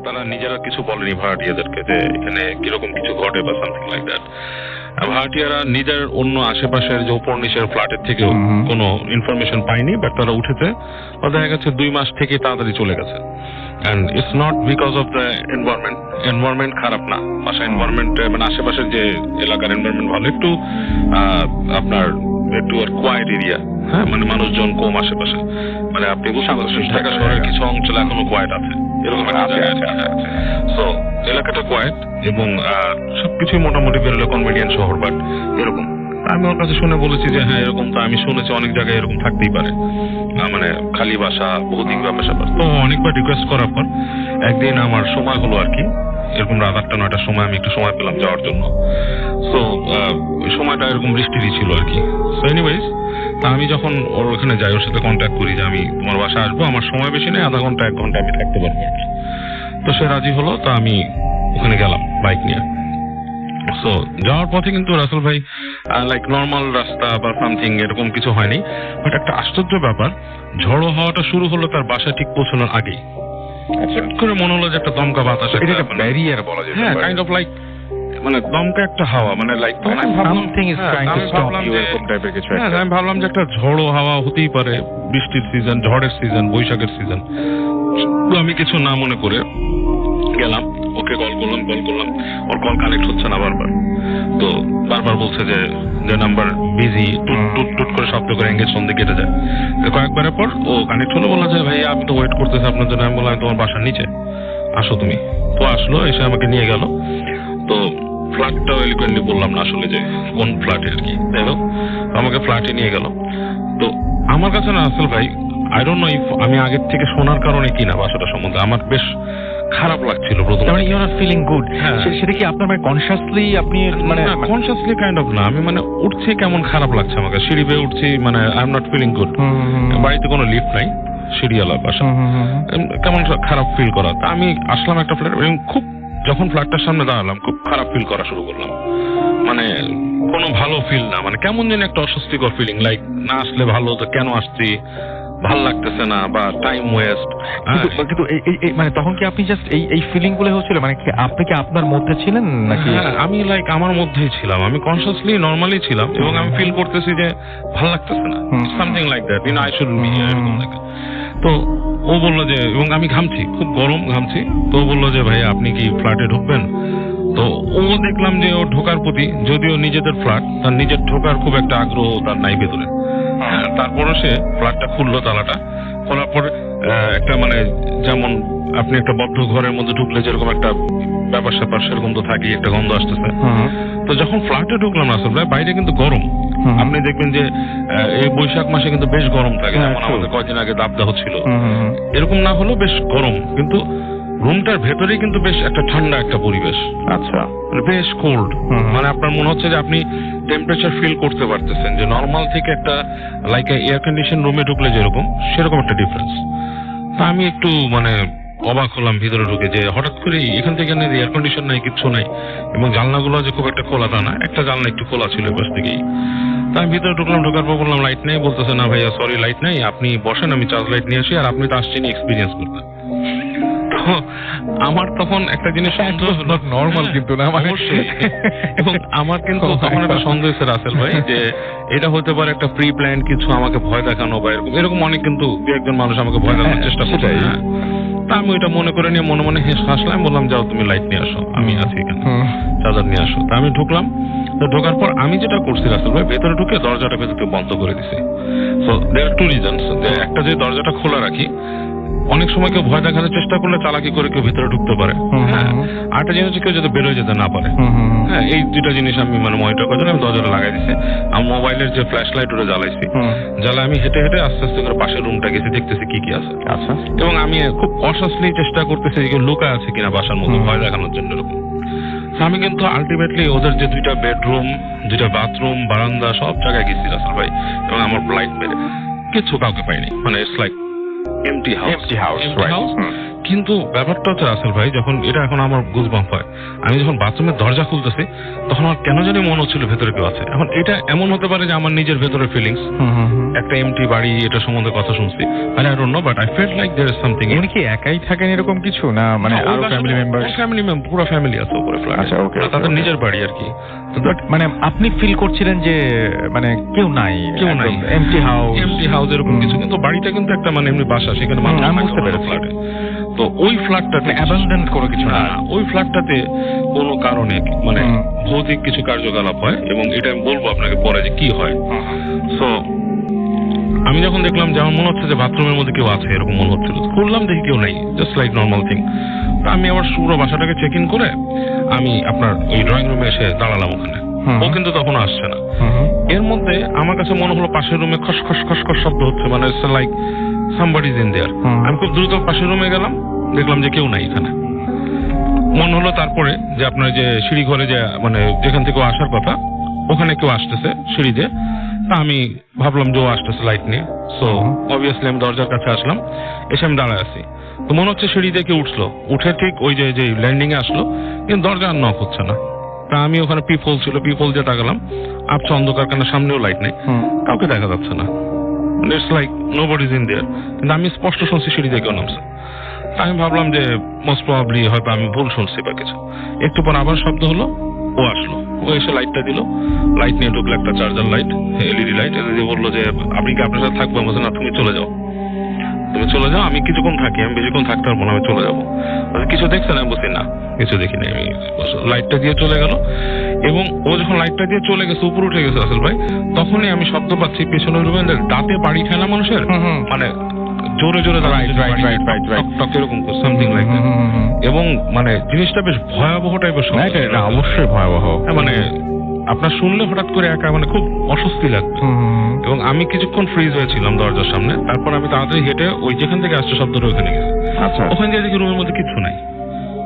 তারা নিজেরা কিছু বলেনি ভাড়াটিয়াদেরকে যে এখানে কিরকম কিছু ঘটে বা সামথিং লাইক দ্যাট। ভাড়াটিয়ারা নিজের অন্য আশেপাশের যে উপর নিচের ফ্ল্যাটের থেকেও কোনো ইনফরমেশন পায়নি, বাট তারা উঠেছে বা দেখা গেছে 2 মাস থেকে তাড়াতাড়ি চলে গেছে। And it's not because of the environment খারাপ না, বাসা এনভায়রনমেন্ট মানে আশেপাশের যে এলাকার এনভায়রনমেন্ট ভালো, একটু আপনার একটু কোয়াইট এরিয়া, হ্যাঁ, মানে মানুষজন কম আশেপাশে, মানে আপনি বুঝতে পারছেন ঢাকা শহরের কিছু অঞ্চলে এখনো কোয়াইট আছে, এরকম একটা জায়গা। সো এলাকাটা কোয়াইট এবং সবকিছুই মোটামুটি বেরোলে কনভেনিয়েন্ট শহর, বাট এরকম। আমি ওর কাছে শুনে বলেছি যে হ্যাঁ এরকম তো আমি শুনেছি অনেক জায়গায় এরকম থাকতেই পারে, মানে খালি বাসা, বহুদিন ব্যাপার স্যাপার। তো অনেকবার রিকোয়েস্ট করার পর একদিন আমার সময় হলো আর কি, এরকম রাত 8-9টার সময় আমি একটু সময় পেলাম যাওয়ার জন্য। সো ওই সময়টা এরকম বৃষ্টিরই ছিল আর কি। সো এনিওয়েজ, তা আমি যখন ওর ওখানে যাই, ওর সাথে কন্ট্যাক্ট করি যে আমি তোমার বাসায় আসবো, আমার সময় বেশি নেই, আধা ঘন্টা 1 ঘন্টা আমি থাকতে পারবো আর কি। তো সে রাজি হলো, তো আমি ওখানে গেলাম বাইক নিয়ে। সো যাওয়ার পথে কিন্তু রাসেল ভাই লাইক নর্মাল রাস্তা বা সামথিং এরকম কিছু হয়নি, বাট একটা আশ্চর্য ব্যাপার, ঝড়ো হওয়াটা শুরু হলো তার বাসায় ঠিক পৌঁছানোর আগেই। চট করে মনে হলো যে একটা দমকা বাতাস, একটা ব্যারিয়ার বলা যায়, হ্যাঁ, কাইন্ড অফ লাইক মানে দমকা একটা হাওয়া, মানে লাইক আমি ভাবলাম যে একটা ঝড়ো হাওয়া হতেই পারে, বৃষ্টির সিজন, ঝড়ের সিজন, বৈশাখের সিজন। তো আমি কিছু না মনে করে গেলাম, ওকে কল করলাম, ওর কল কানেক্ট হচ্ছে না বারবার। তো বারবার বলছে যে নাম্বার বিজি, টুট করে শব্দ করে এঙ্গেজ ফোন দিয়ে কেটে যায়। কয়েকবারের পর ও কানেক্ট হলো, বললো যে ভাই আমি তো ওয়েট করতেছি আপনার জন্য। আমি বললাম তোমার বাসার নিচে আসো তুমি। তো আসলো, এসে আমাকে নিয়ে গেল। তো ফ্ল্যাটটাও এলিকুয়েন্টলি বললাম না আসলে যে কোন ফ্ল্যাটে আর কি, তাই না, আমাকে ফ্ল্যাটে নিয়ে গেল। তো আমার কাছে না আসল ভাই, আই ডোন্ট নো ইফ আমি আগের থেকে শোনার কারণে কিনা বাসাটা সম্বন্ধে আমার বেশ খারাপ লাগছিল প্রথমে। মানে you are not feeling good, সেটা কি আপনার মানে কনসিয়াসলি আপনি মানে কনসিয়াসলি কাইন্ড অফ না, আমি মানে উঠছি কেমন খারাপ লাগছে আমাকে, সিঁড়ি বেয়ে উঠছি, মানে I am not feeling good. বাড়িতে কোনো লিফট নাই, সিঁড়িওয়ালা বাসা, কেমন খারাপ ফিল করা। তা আমি আসলাম একটা ফ্ল্যাট, খুব যখন ফ্ল্যাটটার সামনে দাঁড়ালাম খুব খারাপ ফিল করা শুরু করলাম, মানে কোনো ভালো ফিল না, মানে কেমন যেন একটা অস্বস্তিকর ফিলিং, লাইক না আসলে ভালো, তো কেন আসছি, ভাল লাগতেছে না, বা টাইম ওয়েস্ট। কিন্তু মানে তখন কি আপনি জাস্ট এই ফিলিং গুলো হচ্ছিল, মানে আপনি কি আপনার মধ্যে ছিলেন নাকি? আমি লাইক আমার মধ্যেই ছিলাম, আমি কনসিয়াসলি নরমালি ছিলাম, এবং আমি ফিল করতেছি যে ভাল লাগতেছে না, something like that, you know I should be এরকম লাগে। তো ও বললো যে, এবং আমি ঘামছি, খুব গরম ঘামছি। তো ও বললো যে ভাই আপনি কি ফ্ল্যাটে ঢুকবেন? তো ও দেখলাম যে ও ঢোকার প্রতি, যদিও নিজেদের ফ্ল্যাট, তার নিজের ঢোকার খুব একটা আগ্রহ তার নাই ভেতরে। তারপরও সে ফ্ল্যাটটা খুললো, তালাটা খোলার পর একটা মানে যেমন আপনি একটা বদ্ধ ঘরের মধ্যে ঢুকলে যেরকম একটা ব্যাপার স্যাপার সেরকম তো থাকি, একটা গন্ধ আসতেছে। তো যখন ফ্ল্যাটে ঢুকলাম আসলে বাইরে কিন্তু গরম, আপনি দেখবেন যে এই বৈশাখ মাসে কিন্তু বেশ গরম থাকে, যেমন আমাদের কয়েকদিন আগে দাবদাহ ছিল, এরকম না হলেও বেশ গরম, কিন্তু রুমটার ভেতরেই কিন্তু বেশ একটা ঠান্ডা একটা পরিবেশ। আচ্ছা, বেশ কোল্ড, মানে আপনার মনে হচ্ছে যে আপনি টেম্পারেচার ফিল করতে পারতেছেন, যে নর্মাল থেকে একটা লাইক এয়ার কন্ডিশন রুমে ঢুকলে যেরকম সেরকম একটা ডিফারেন্স। তা আমি একটু মানে অবাক হলাম ভিতরে ঢুকে, যে হঠাৎ করে এখান থেকে এয়ার কন্ডিশন নাই, কিছু নাই, এবং জানলাগুলো যে খুব একটা খোলা তা না, একটা জানলা একটু খোলা ছিল পাশ থেকেই। তা আমি ভিতরে ঢুকলাম, ঢোকার পর বললাম লাইট নেই, বলতেছে না ভাইয়া সরি লাইট নেই, আপনি বসেন আমি চার্জ লাইট নিয়ে আসি, আর আপনি তো আসছেন এক্সপিরিয়েন্স করতে। আমার তখন একটা জিনিস নর্মাল কিন্তু না, অবশ্যই, এবং আমার কিন্তু তখন একটা সন্দেহ হয়েছে রাসেল ভাই, যে এটা হতে পারে একটা প্রি প্ল্যান কিছু, আমাকে ভয় দেখানো বা এরকম অনেক কিন্তু দু একজন মানুষ আমাকে ভয় দেখানোর চেষ্টা করছে। তা আমি ওইটা মনে করে নিয়ে মনে মনে হাসলাম, বললাম যাও তুমি লাইট নিয়ে আসো, আমি আছি এখানে, চার্জার নিয়ে আসো। তা আমি ঢুকলাম। তো ঢোকার পর আমি যেটা করছি রাসেল ভাই, ভেতরে ঢুকে দরজাটা ভেতরে বন্ধ করে দিছি। সো দেয়ার টু রিজনস, যে একটা যে দরজাটা খোলা রাখি, অনেক সময় কেউ ভয় দেখানোর চেষ্টা করলে চালাকি করে কেউ ভিতরে ঢুকতে পারে, হ্যাঁ, আরেকটা জিনিস হচ্ছে কেউ যাতে বেরোয় যেতে না পারে, হ্যাঁ, এই দুইটা জিনিস আমি মানে মনিটর করে আমি দরজাটা লাগাই দিছি। আমার মোবাইলের যে ফ্ল্যাশ লাইট ওটা জ্বালাইছি, জ্বালা আমি হেঁটে হেঁটে আস্তে আস্তে করে পাশের রুমটা গেছি, দেখতেছি কি কি আছে। আচ্ছা, এবং আমি খুব কনসিয়াসলি চেষ্টা করতেছি যে কেউ লুকা আছে কিনা বাসার মধ্যে ভয় দেখানোর জন্য এরকম। আমি কিন্তু আলটিমেটলি ওদের যে 2টা বেডরুম, 2টা বাথরুম, বারান্দা সব জায়গায় গেছি রাসেল ভাই, এবং আমার লাইট মেরে কিছু কাউকে পাইনি, মানে ইটস লাইক এমটি হাউস, কিন্তু ব্যাপারটা হচ্ছে রাসেল ভাই, যখন এটা এখন আমার গুজবাম্প হয়, আমি যখন বাথরুমের দরজা খুলতেছি তখন আমার কেন জানি মনে হচ্ছিল ভেতরে কেউ আছে। এখন এটা এমন হতে পারে যে আমার নিজের ভেতরের ফিলিংস, একটা এমটি বাড়ি, এটা সম্বন্ধে কথা শুনছি, I don't know, but I felt like there is something. এমনি কি একাই থাকেন এরকম কিছু, না মানে আরো ফ্যামিলি মেম্বার? পুরো ফ্যামিলি আছে উপরে ফ্ল্যাটে। আচ্ছা, ওকে, তাদের নিজের বাড়ি আর কি। বাট মানে আপনি ফিল করছিলেন যে মানে কেউ নাই, এমটি হাউস এরকম কিছু, কিন্তু বাড়িটা কিন্তু একটা মানে এমনি বাসা, সেখানে মানুষ বুঝতে পেরেছি। ফ্ল্যাটে। তো ওই ফ্ল্যাটটাতে অ্যাবান্ডন কোনো কিছু না, ওই ফ্ল্যাটটাতে কোনো কারণে মানে ভৌতিক কিছু কার্যকলাপ হয়, এবং এটা আমি বলবো আপনাকে পরে যে কি হয়। সো আমি যখন দেখলাম যে আমার মনে হচ্ছে যে বাথরুমের মধ্যে কেউ আছে, এরকম মনে হচ্ছিল, খুললাম, দেখি কেউ নেই, জাস্ট লাইক নর্মাল থিং। তো আমি আবার পুরো বাসাটাকে চেক ইন করে আমি আপনার ওই ড্রয়িং রুমে এসে দাঁড়ালাম ওখানে। ও কিন্তু তখন আসছে না। এর মধ্যে আমার কাছে মনে হলো পাশের রুমে খস খস খস খস শব্দ হচ্ছে, মানে like somebody is in their. আমি খুব দ্রুত পাশের রুমে গেলাম, দেখলাম যে কেউ নাই এখানে। মনে হলো তারপরে যে আপনার যে সিঁড়ি ঘরে যে মানে যেখান থেকে আসার কথা, ওখানে কেউ আসতেছে সিঁড়ি দিয়ে। তা আমি ভাবলাম যে ও আসতেছে লাইট নিয়ে। সো অবভিয়াসলি আমি দরজার কাছে আসলাম, এসে আমি দাঁড়ায় আছি। তো মনে হচ্ছে সিঁড়ি দিয়ে কেউ উঠলো, উঠে ঠিক ওই যে ল্যান্ডিং এ আসলো, কিন্তু দরজা আর নক হচ্ছে না। তা আমি ওখানে পিপল ছিল, পিপল দিয়ে তাকালাম, আবছা অন্ধকার, কেন সামনেও লাইট নেই, কাউকে দেখা যাচ্ছে না। It's like nobody is in their. কিন্তু আমি স্পষ্ট শুনছি সিঁড়ি দিয়ে কেউ নামছে। তা আমি ভাবলাম যে মোস্ট প্রবাবলি হয়তো আমি ভুল শুনছি বা কিছু। একটু পর আবার শব্দ হলো, ও আসলো, ও এসে লাইটটা দিল, লাইট নিয়ে ঢুকলো, একটা charger light, LED light. LED বললো যে আপনি কি আপনার সাথে থাকবো? বলছে না, তুমি চলে যাও, তুমি চলে যাও, আমি কিছুক্ষণ থাকি, আমি বেশিক্ষণ থাকতে পারবো না, আমি চলে যাবো। কিছু দেখছেন? আমি বলছি না, কিছু দেখি না। আমি লাইটটা দিয়ে চলে গেল, এবং ও যখন লাইটটা দিয়ে চলে গেছে, উপরে উঠে গেছে রাসেল ভাই, তখনই আমি শব্দ পাচ্ছি পেছনের রুমে দাঁতে বাড়ি খায় না মানুষের, মানে জোরে জোরে এরকম সামথিং লাইক দ্যাট। এবং মানে জিনিসটা বেশ ভয়াবহ টাইপের শব্দ, অবশ্যই ভয়াবহ। মানে আপনার শুনলে হঠাৎ করে একা মানে খুব অস্বস্তি লাগতো। এবং আমি কিছুক্ষণ ফ্রিজ হয়েছিলাম দরজার সামনে। তারপর আমি তাড়াতাড়ি হেঁটে ওই যেখান থেকে আসছে শব্দটা ওখানে গেছি। আচ্ছা, ওখানে গিয়ে দেখি রুমের মধ্যে কিছু নাই,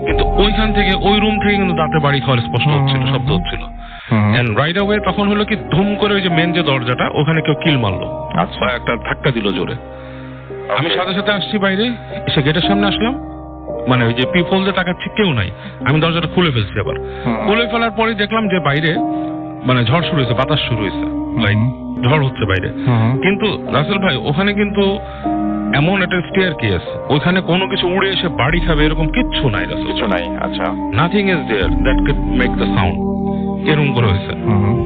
কিন্তু ওইখান থেকে ওই রুম থেকে কিন্তু দাঁতে বাড়ি খাওয়ার স্পষ্ট হচ্ছিল, শব্দ হচ্ছিল। এন্ড রাইট অ্যাওয়ে তখন হলো কি, ধুম করে ওই যে মেন যে দরজাটা, ওখানে কেউ কিল মারলো, আচ্ছা, একটা ধাক্কা দিল জোরে। আমি সাথে সাথে আসছি বাইরে, এসে গেটের সামনে আসলাম, মানে ওই যে পিপল যে তাকাচ্ছি, কেউ নাই। আমি দরজাটা খুলে ফেলছি। আবার খুলে ফেলার পরে দেখলাম যে বাইরে মানে ঝড় শুরু হয়েছে, বাতাস শুরু হয়েছে, লাইক ঝড় হচ্ছে বাইরে। কিন্তু রাসেল ভাই, ওখানে কিন্তু এমন একটা স্টেয়ার কেস, ওইখানে কোনো কিছু উড়ে এসে বাড়ি খাবে এরকম কিচ্ছু নাই, কিছু নাই। আচ্ছা, nothing is there that could make the sound, এরকম করে হয়েছে।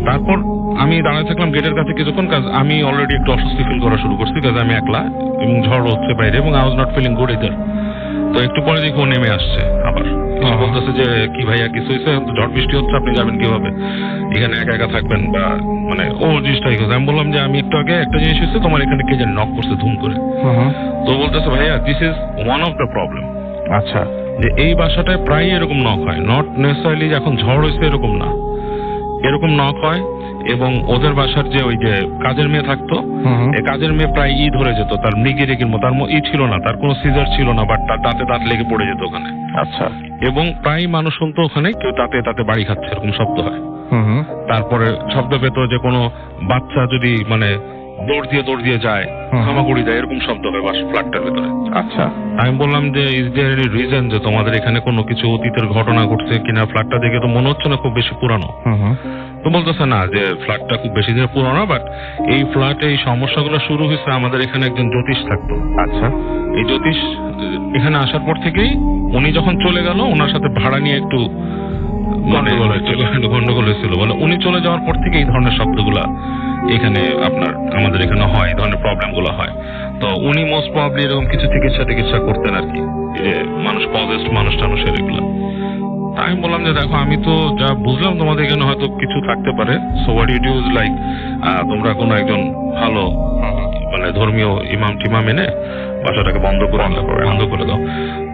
তারপর আমি দাঁড়ায় থাকলাম গেটের কাছে কিছুক্ষণ, কাজ আমি অলরেডি একটু অস্বস্তি ফিল করা শুরু করছি, কাজ আমি একলা এবং ঝড় হচ্ছে বাইরে, এবং I was not feeling good either. তো একটু পরে দেখি ও নেমে আসছে, আবার বলতেছে যে কি ভাইয়া কিছু হয়েছে, ঝড় বৃষ্টি হচ্ছে, আপনি যাবেন কিভাবে, এখানে একা একা থাকবেন, বা মানে ও জিনিসটাই। আমি বললাম যে আমি একটু আগে একটা জিনিস হয়েছে, তোমার এখানে কে জানি নক করছে ধুম করে। তো বলতেছে ভাইয়া this is one of the problem. আচ্ছা, যে এই বাসাটায় প্রায় এরকম নক হয়, নট নেসেসারিলি এখন ঝড় হয়েছে এরকম না, এরকম নক হয়। এবং ওদের বাসার যে ওই যে কাজের মেয়ে থাকতো, এই কাজের মেয়ে প্রায় ধরে যেত, তার মৃগি রেগির মতো, তার ছিল না, তার কোনো সিজার ছিল না, বাট তার দাঁতে দাঁত লেগে পড়ে যেত ওখানে। আচ্ছা, এবং প্রায় মানুষ শুনতো ওখানে কেউ তাতে বাড়ি খাচ্ছে, এরকম শব্দ হয়। তারপরে শব্দ পেত যে কোনো বাচ্চা যদি মানে দৌড় দিয়ে যায়, হামাগুড়ি দেয়, এরকম শব্দ হয় ফ্ল্যাটটার ভেতরে। আচ্ছা, আমি বললাম যে ইজ দেয়ার এনি রিজন যে তোমাদের এখানে কোনো কিছু অতীতের ঘটনা ঘটছে কিনা? ফ্ল্যাটটা দেখে তো মনে হচ্ছে না খুব বেশি পুরানো। তো বলতেছে না যে ফ্ল্যাটটা খুব বেশি দিনের পুরানো, বাট এই ফ্ল্যাটে এই সমস্যাগুলো শুরু হয়েছে আমাদের এখানে একজন জ্যোতিষ থাকতো। আচ্ছা, এই জ্যোতিষ এখানে আসার পর থেকেই উনি যখন চলে গেল, ওনার সাথে ভাড়া নিয়ে একটু গন্ডগোল হয়েছিল বলে, উনি চলে যাওয়ার পর থেকে এই ধরনের শব্দগুলা এখানে আপনার আমাদের এখানে হয়, এই ধরনের প্রবলেম গুলো হয়। তো উনি মোস্ট প্রবাবলি এরকম কিছু চিকিৎসা করতেন আর কি, যে মানুষ পজেস্ট মানুষ টানুষের এগুলা। আমি বললাম যে দেখো, আমি তো যা বুঝলাম তোমাদের এখানে হয়তো কিছু থাকতে পারে, so what you do is like তোমরা কোনো একজন ভালো মানে ধর্মীয় ইমাম টিমাম এনে বাসাটাকে বন্ধ করে দাও।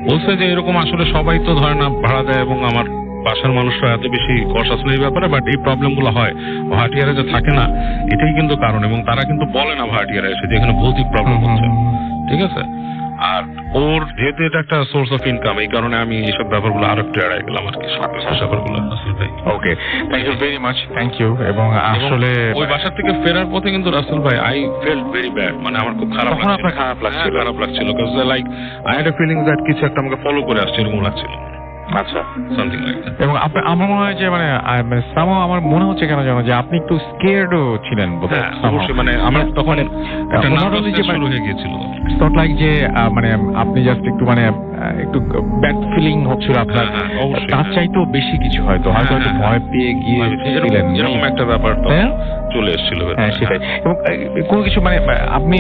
বলছে যে এরকম আসলে সবাই তো ধরে না ভাড়া দেয়, এবং আমার বাসার মানুষরা এত বেশি কনসাস নেই ব্যাপারে, বাট এই প্রবলেম গুলো হয় ভাড়াটিয়ারা যে থাকে না, এটাই কিন্তু কারণ। এবং তারা কিন্তু বলে না ভাড়াটিয়ারা এসে যে এখানে ভৌতিক প্রবলেম হচ্ছে, ঠিক আছে? আর ওর যেহেতু এটা একটা সোর্স অফ ইনকাম, এই কারণে আমি এইসব ব্যাপারগুলো আরো একটু এড়াই গেলাম আর কি, ব্যাপারগুলো রাসেল ভাই। Okay, thank you very much, thank you. এবং আসলে ওই বাসার থেকে ফেরার পথে কিন্তু রাসেল ভাই আই ফেল্ট ভেরি ব্যাড, মানে আমার খুব খারাপ তখন আপনার খারাপ লাগছিল? খারাপ লাগছিল, because like I had a feeling that কিছু একটা আমাকে ফলো করে আসছে এরকম লাগছিল, আচ্ছা। Something like that. এবং আমার মনে হয় যে মানে somehow আমার মনে হচ্ছে কেন জানো যে আপনি একটু স্কেয়ার্ডও ছিলেন বোধহয়। হ্যাঁ, অবশ্যই, মানে আমার তখন একটা not only যে নার্ভাসনেস শুরু হয়ে গিয়েছিল। It's not like যে মানে আপনি জাস্ট একটু মানে একটু ব্যাড ফিলিং হচ্ছিল আপনার, হ্যাঁ, অবশ্যই, তার হ্যাঁ। চাইতেও বেশি কিছু হয়তো হয়তো একটু ভয় পেয়ে গিয়েছিলেন, এরকম একটা ব্যাপার তো হ্যাঁ? চলে এসেছিল ভেতরে। হ্যাঁ সেটাই। এবং কোনো কিছু মানে আপনি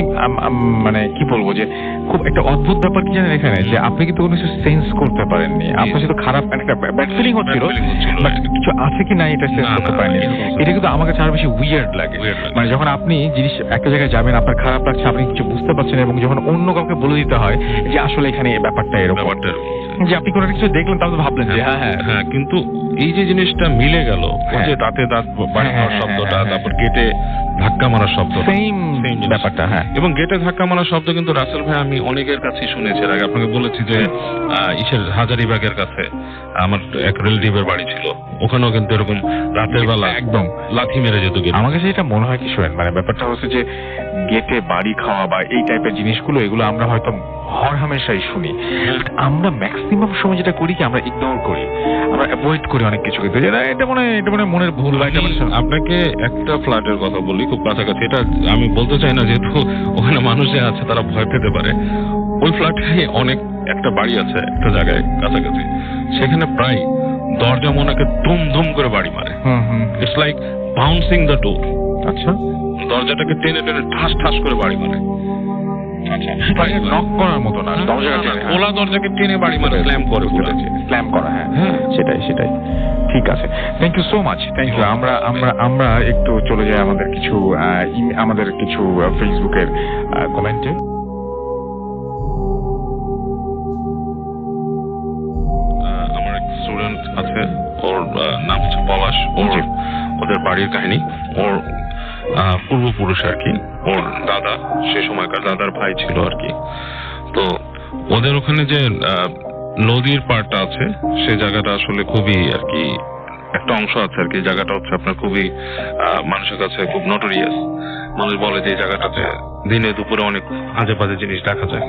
মানে কি বলবো যে খুব একটা অদ্ভুত ব্যাপার কি জানেন এখানে, যে আপনি কিন্তু কোনো কিছু সেন্স করতে পারেননি, আপনার সাথে খারাপ একটা ব্যাড ফিলিং হচ্ছিল, Bad feeling হচ্ছিল, বাট কিছু আছে কি না এটা সেন্স না, করতে না, পারেননি। এরকম এটা কিন্তু আমার কাছে আরো বেশি উইয়ার্ড লাগে। Weird লাগে। মানে যখন আপনি জিনিস একটা জায়গায় যাবেন, আপনার খারাপ লাগছে, আপনি কিছু বুঝতে পারছেন, এবং যখন অন্য কাউকে বলে দিতে হয় যে আসলে এখানে এই ব্যাপারটা এরকম, ব্যাপারটা এরকম। যে আপনি কোনো কিছু দেখলেন তাহলে তো ভাবলেন যে হ্যাঁ হ্যাঁ হ্যাঁ, কিন্তু এই যে জিনিসটা মিলে গেল, ওই যে দাঁতে দাঁত বাড়ি হ্যাঁ, খাওয়ার হ্যাঁ, শব্দটা, হ্যাঁ, তারপর গেটে ধাক্কা মারার শব্দ, সেম জিনিস। ব্যাপারটা। হ্যাঁ এবং গেটে ধাক্কা মারার শব্দ কিন্তু রাসেল ভাই আমি অনেকের কাছেই শুনেছি, এর আগে আপনাকে বলেছি যে ইসের হাজারিবাগের কাছে আমার এক রিলেটিভের বাড়ি ছিল, ওখানেও কিন্তু এরকম রাতের বেলা একদম লাথি মেরে যেত গেট। আমার কাছে এটা মনে হয় কি শোনেন, মানে ব্যাপারটা হচ্ছে যে গেটে বাড়ি খাওয়া বা এই টাইপের জিনিসগুলো, এগুলো আমরা হয়তো হর হামেশাই শুনি, But আমরা ম্যাক্সিমাম সময় যেটা করি কি আমরা ইগনোর করি, আমরা অ্যাভয়েড করি অনেক কিছু, কিন্তু এটা মনে হয় মনের ভুল বা এটা মানে আপনাকে একটা ফ্ল্যাটের কথা বলি খুব কাছাকাছি, এটা আমি বলতে চাই না যেহেতু ওখানে মানুষ যে আছে তারা ভয় পেতে পারে। ওই ফ্ল্যাটে অনেক একটা বাড়ি আছে একটা জায়গায় কাছাকাছি, সেখানে প্রায় দরজা মনাকে ধুম ধুম করে বাড়ি মারে। It's like bouncing the door. আচ্ছা, দরজাটাকে টেনে টেনে ঠাস ঠাস করে বাড়ি মারে। নক করার মতো না, দরজাটা টেনে, হ্যাঁ। খোলা দরজাকে টেনে বাড়ি মারে, স্ল্যাম করে পুরো। স্ল্যাম করা, হ্যাঁ হ্যাঁ। সেটাই। ঠিক আছে, thank you so much, thank you. আমরা একটু চলে যাই আমাদের কিছু ফেসবুকের কমেন্টে। আমার এক স্টুডেন্ট আছে, ওর নাম হচ্ছে পলাশ, ওদের বাড়ির কাহিনী, ওর পূর্বপুরুষ আর কি, ওর দাদা সে সময়কার দাদার ভাই ছিল আর কি। তো ওদের ওখানে যে নদীর পাড়টা আছে, সে জায়গাটা আসলে খুবই আর কি একটা অংশ আছে আর কি, জায়গাটা হচ্ছে আপনার খুবই মানুষের কাছে খুব নটোরিয়াস। মানুষ বলে যে এই জায়গাটাতে দিনে দুপুরে অনেক আজে বাজে জিনিস দেখা যায়।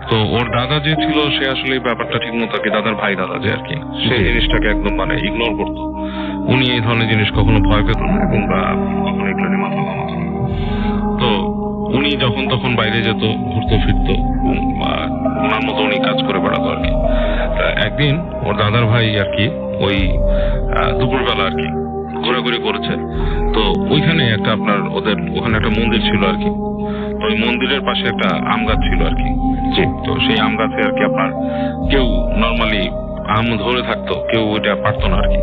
তো ওর দাদা যে ছিল সে আসলে এই ব্যাপারটা ঠিক মতো আর কি, দাদার ভাই দাদা যে আর কি, সেই জিনিসটাকে একদম মানে ইগনোর করতো। উনি এই ধরনের জিনিস কখনো ভয় পেত না এবং বা কখনো এগুলো নিয়ে মাথা ঘামাতো না। তো উনি যখন তখন বাইরে যেত, ঘুরতো ফিরতো, ওনার মতো উনি কাজ করে বেড়াতো আর কি। তা একদিন ওর দাদার ভাই আর কি ওই দুপুরবেলা আর কি ঘোরাঘুরি করেছে, তো ওইখানে একটা আপনার ওদের ওখানে একটা মন্দির ছিল আর কি। তো ওই মন্দিরের পাশে একটা আম গাছ ছিল আর কি। তো সেই আম গাছে আর কি আপনার কেউ নর্মালি আম ধরে থাকতো, কেউ ওইটা পারতো না আর কি।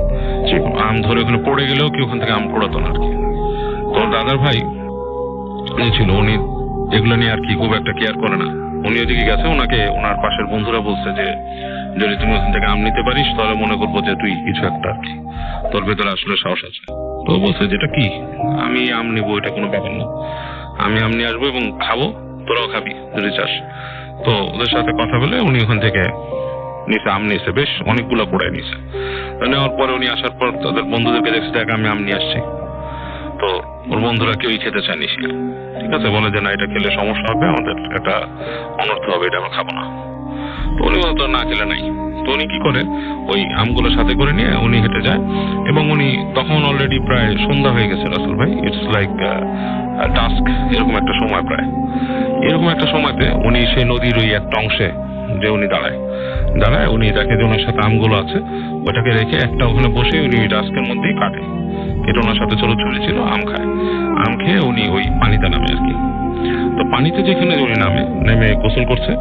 আম ধরে ওখানে পড়ে গেলেও কেউ ওখান থেকে আম পড়াতো না আর কি। তো দাদার ভাই ছিল, উনি এগুলো নিয়ে আর কি খুব একটা কেয়ার করে না। উনি ওদিকে গেছে, ওনাকে ওনার পাশের বন্ধুরা বলছে যে যদি তুমি ওখান থেকে আম নিতে পারিস তাহলে মনে করবো যে তুই কিছু একটা আর কি, তোর ভেতরে আসলে সাহস আছে। তো বলছে যেটা কি, আমি আম নিবো, এটা কোনো ব্যাপার না, আমি আম নিয়ে আসবো এবং খাবো, তোরাও খাবি যদি চাস। তো ওদের সাথে কথা বলে উনি ওখান থেকে নিচে আম নিয়েছে, বেশ অনেকগুলো পোড়ায় নিয়েছে। নেওয়ার পরে উনি আসার পর তাদের বন্ধুদেরকে দেখছে, দেখ আমি আম নিয়ে আসছি। তো ওর বন্ধুরা কেউই খেতে চায়নি সে, ঠিক আছে, বলে যে না এটা খেলে সমস্যা হবে, আমাদের একটা অনর্থ হবে, এটা আমরা খাবো না। তো উনি বলতো না খেলে নাই। তো উনি কি করে, ওই আমগুলো সাথে করে নিয়ে উনি হেঁটে যায়, এবং উনি তখন অলরেডি প্রায় সন্ধ্যা হয়ে গেছে রাসেল ভাই, ইটস লাইক ডাস্ক, এরকম একটা সময়, প্রায় এরকম একটা সময়তে উনি সেই নদীর ওই একটা অংশে যে উনি দাঁড়ায় উনি দেখে যে ওনার সাথে আমগুলো আছে, ওটাকে রেখে একটা ওখানে বসে উনি ওই ডাস্কের মধ্যেই কাটে। এটা ওনার সাথে ছোট ছুরি ছিল, আম খায়। আম খেয়ে উনি ওই পানিতে নামে আর কি। তো পানিতে যেখানে উনি নেমে গোসল করছে,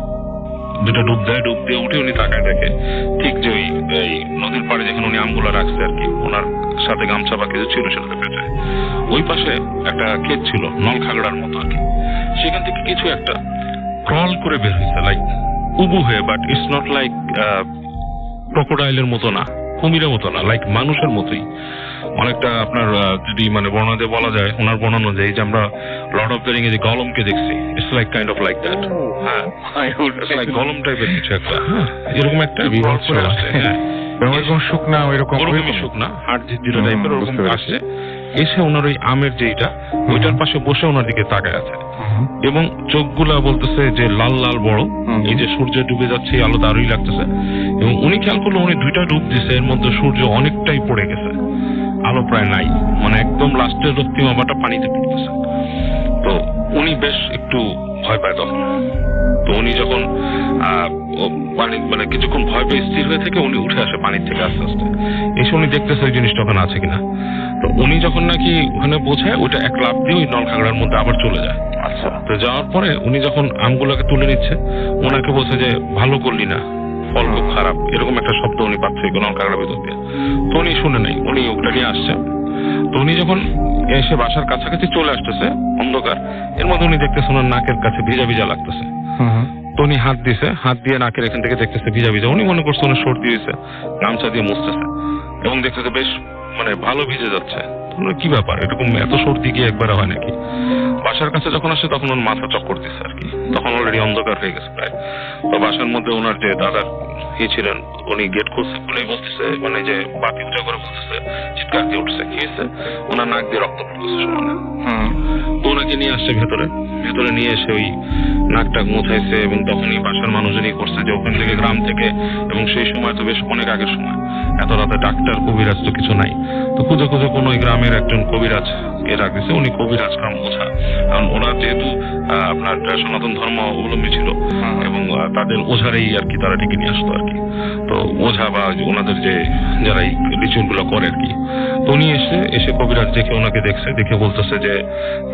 যেটা ডুব দিয়ে উঠে উনি তাকায় দেখে ঠিক যে ওই নদীর পাড়ে যেখানে উনি আমগুলো রাখছে আর কি, ওনার সাথে গামছা বা কিছু ছিল সেটাতে পেঁচে, ওই পাশে একটা ক্ষেত ছিল নল খাগড়ার মতো আর কি। সেখান থেকে কিছু একটা ক্রল করে বের হয়েছে, লাইক উবু হয়ে, বাট ইটস নট লাইক ক্রোকোডাইলের মতো না, কুমিরের মতো না, লাইক মানুষের মতোই। অনেকটা আপনার যদি মানে বর্ণনা দিয়ে বলা যায়, ওনার বর্ণনা যায় যে আমরা লর্ড অফ দ্য রিং এ যে গলমকে দেখছি, it's like kind of like that. হ্যাঁ, ইটস লাইক গলম টাইপের কিছু একটা, এরকম একটা বিভাগ করে আসছে। হ্যাঁ, এরকম শুকনা ওরকমই শুকনা হাড় জিরা টাইপের ওরকম আসছে, এসে ওনার ওই আমের যেটা ওইটার পাশে বসে ওনার দিকে তাকায় আছে এবং চোখগুলা বলতেছে যে লাল লাল বড়, এই যে সূর্য ডুবে যাচ্ছে এই আলো দারুই লাগতেছে। এবং উনি খেয়াল করলো উনি 2টা ডুব দিছে, এর মধ্যে সূর্য অনেকটাই পড়ে গেছে, আলো প্রায় নাই, মানে একদম লাস্টের রক্তিমাবাটা পানিতে পড়তেছে। তো উনি বেশ একটু ভয় পায় তখন। তো উনি যখন পানি মানে কিছুক্ষণ ভয় পেয়ে স্থির হয়ে থেকে উনি উঠে আসে পানির থেকে আস্তে আস্তে, এসে উনি দেখতেছে ওই জিনিসটা ওখানে আছে কিনা। তো উনি যখন নাকি ওখানে পৌঁছায় ওইটা এক লাফ দিয়ে ওই নলখাগড়ার মধ্যে আবার চলে যায়। আচ্ছা, তো যাওয়ার পরে উনি যখন আমগুলোকে তুলে নিচ্ছে, ওনাকে বলছে যে ভালো করলি না, ফল খুব খারাপ, এরকম একটা শব্দ উনি পাচ্ছে নলখাগড়ার ভিতর দিয়ে। তো উনি শুনে নাই, উনি ওটা নিয়ে আসছে। তো উনি যখন এসে বাসার কাছাকাছি চলে আসতেছে অন্ধকার, এর মধ্যে উনি দেখতেছে ওনার নাকের কাছে ভিজা ভিজা লাগতেছে। তো উনি হাত দিছে, হাত দিয়ে নাকের এখান থেকে দেখতেছে ভিজা ভিজা, উনি মনে করছে ওনার সর্দি হয়েছে, গামছা দিয়ে মুছতেছে এবং দেখতেছে বেশ মানে ভালো ভিজে যাচ্ছে। কি ব্যাপার, এরকম এত সর্দি কি একবার হয় নাকি? বাসার কাছে যখন আসে তখন ওর মাথা চক্কর দিচ্ছে আর কি, তখন অলরেডি অন্ধকার হয়ে গেছে প্রায়। তো বাসার মধ্যে ওনার যে দাদার ছিলেন উনি গেট খুলছে, খুলেই বলতেছে মানে যে বাতি উঁচা করে বলতেছে, চিৎকার দিয়ে উঠছে, কি হয়েছে? ওনার নাক দিয়ে রক্ত পড়তেছে সমানে। তো ওনাকে নিয়ে আসছে ভেতরে, ভেতরে নিয়ে এসে ওই নাকটা মুছাইছে এবং তখনই বাসার মানুষজনই করছে যে ওখান থেকে গ্রাম থেকে, এবং সেই সময় তো বেশ অনেক আগের সময়, এত রাতে ডাক্তার কবিরাজ তো কিছু নাই, তো খুঁজে খুঁজে কোন ওই গ্রামের একজন কবিরাজ এ রাখছে, উনি কবিরাজ গ্রাম ওঝা, কারণ ওরা যেহেতু আপনার সনাতন ধর্ম অবলম্বী ছিল এবং তাদের ওঝারেই আর কি তারা ডেকে নিয়ে আসতো আর কি। তো ওঝা বা ওনাদের যে যারা এই রিচুয়াল গুলো করে আর কি, তো উনি এসে কবিরাজ দেখে ওনাকে দেখছে, দেখে বলতেছে যে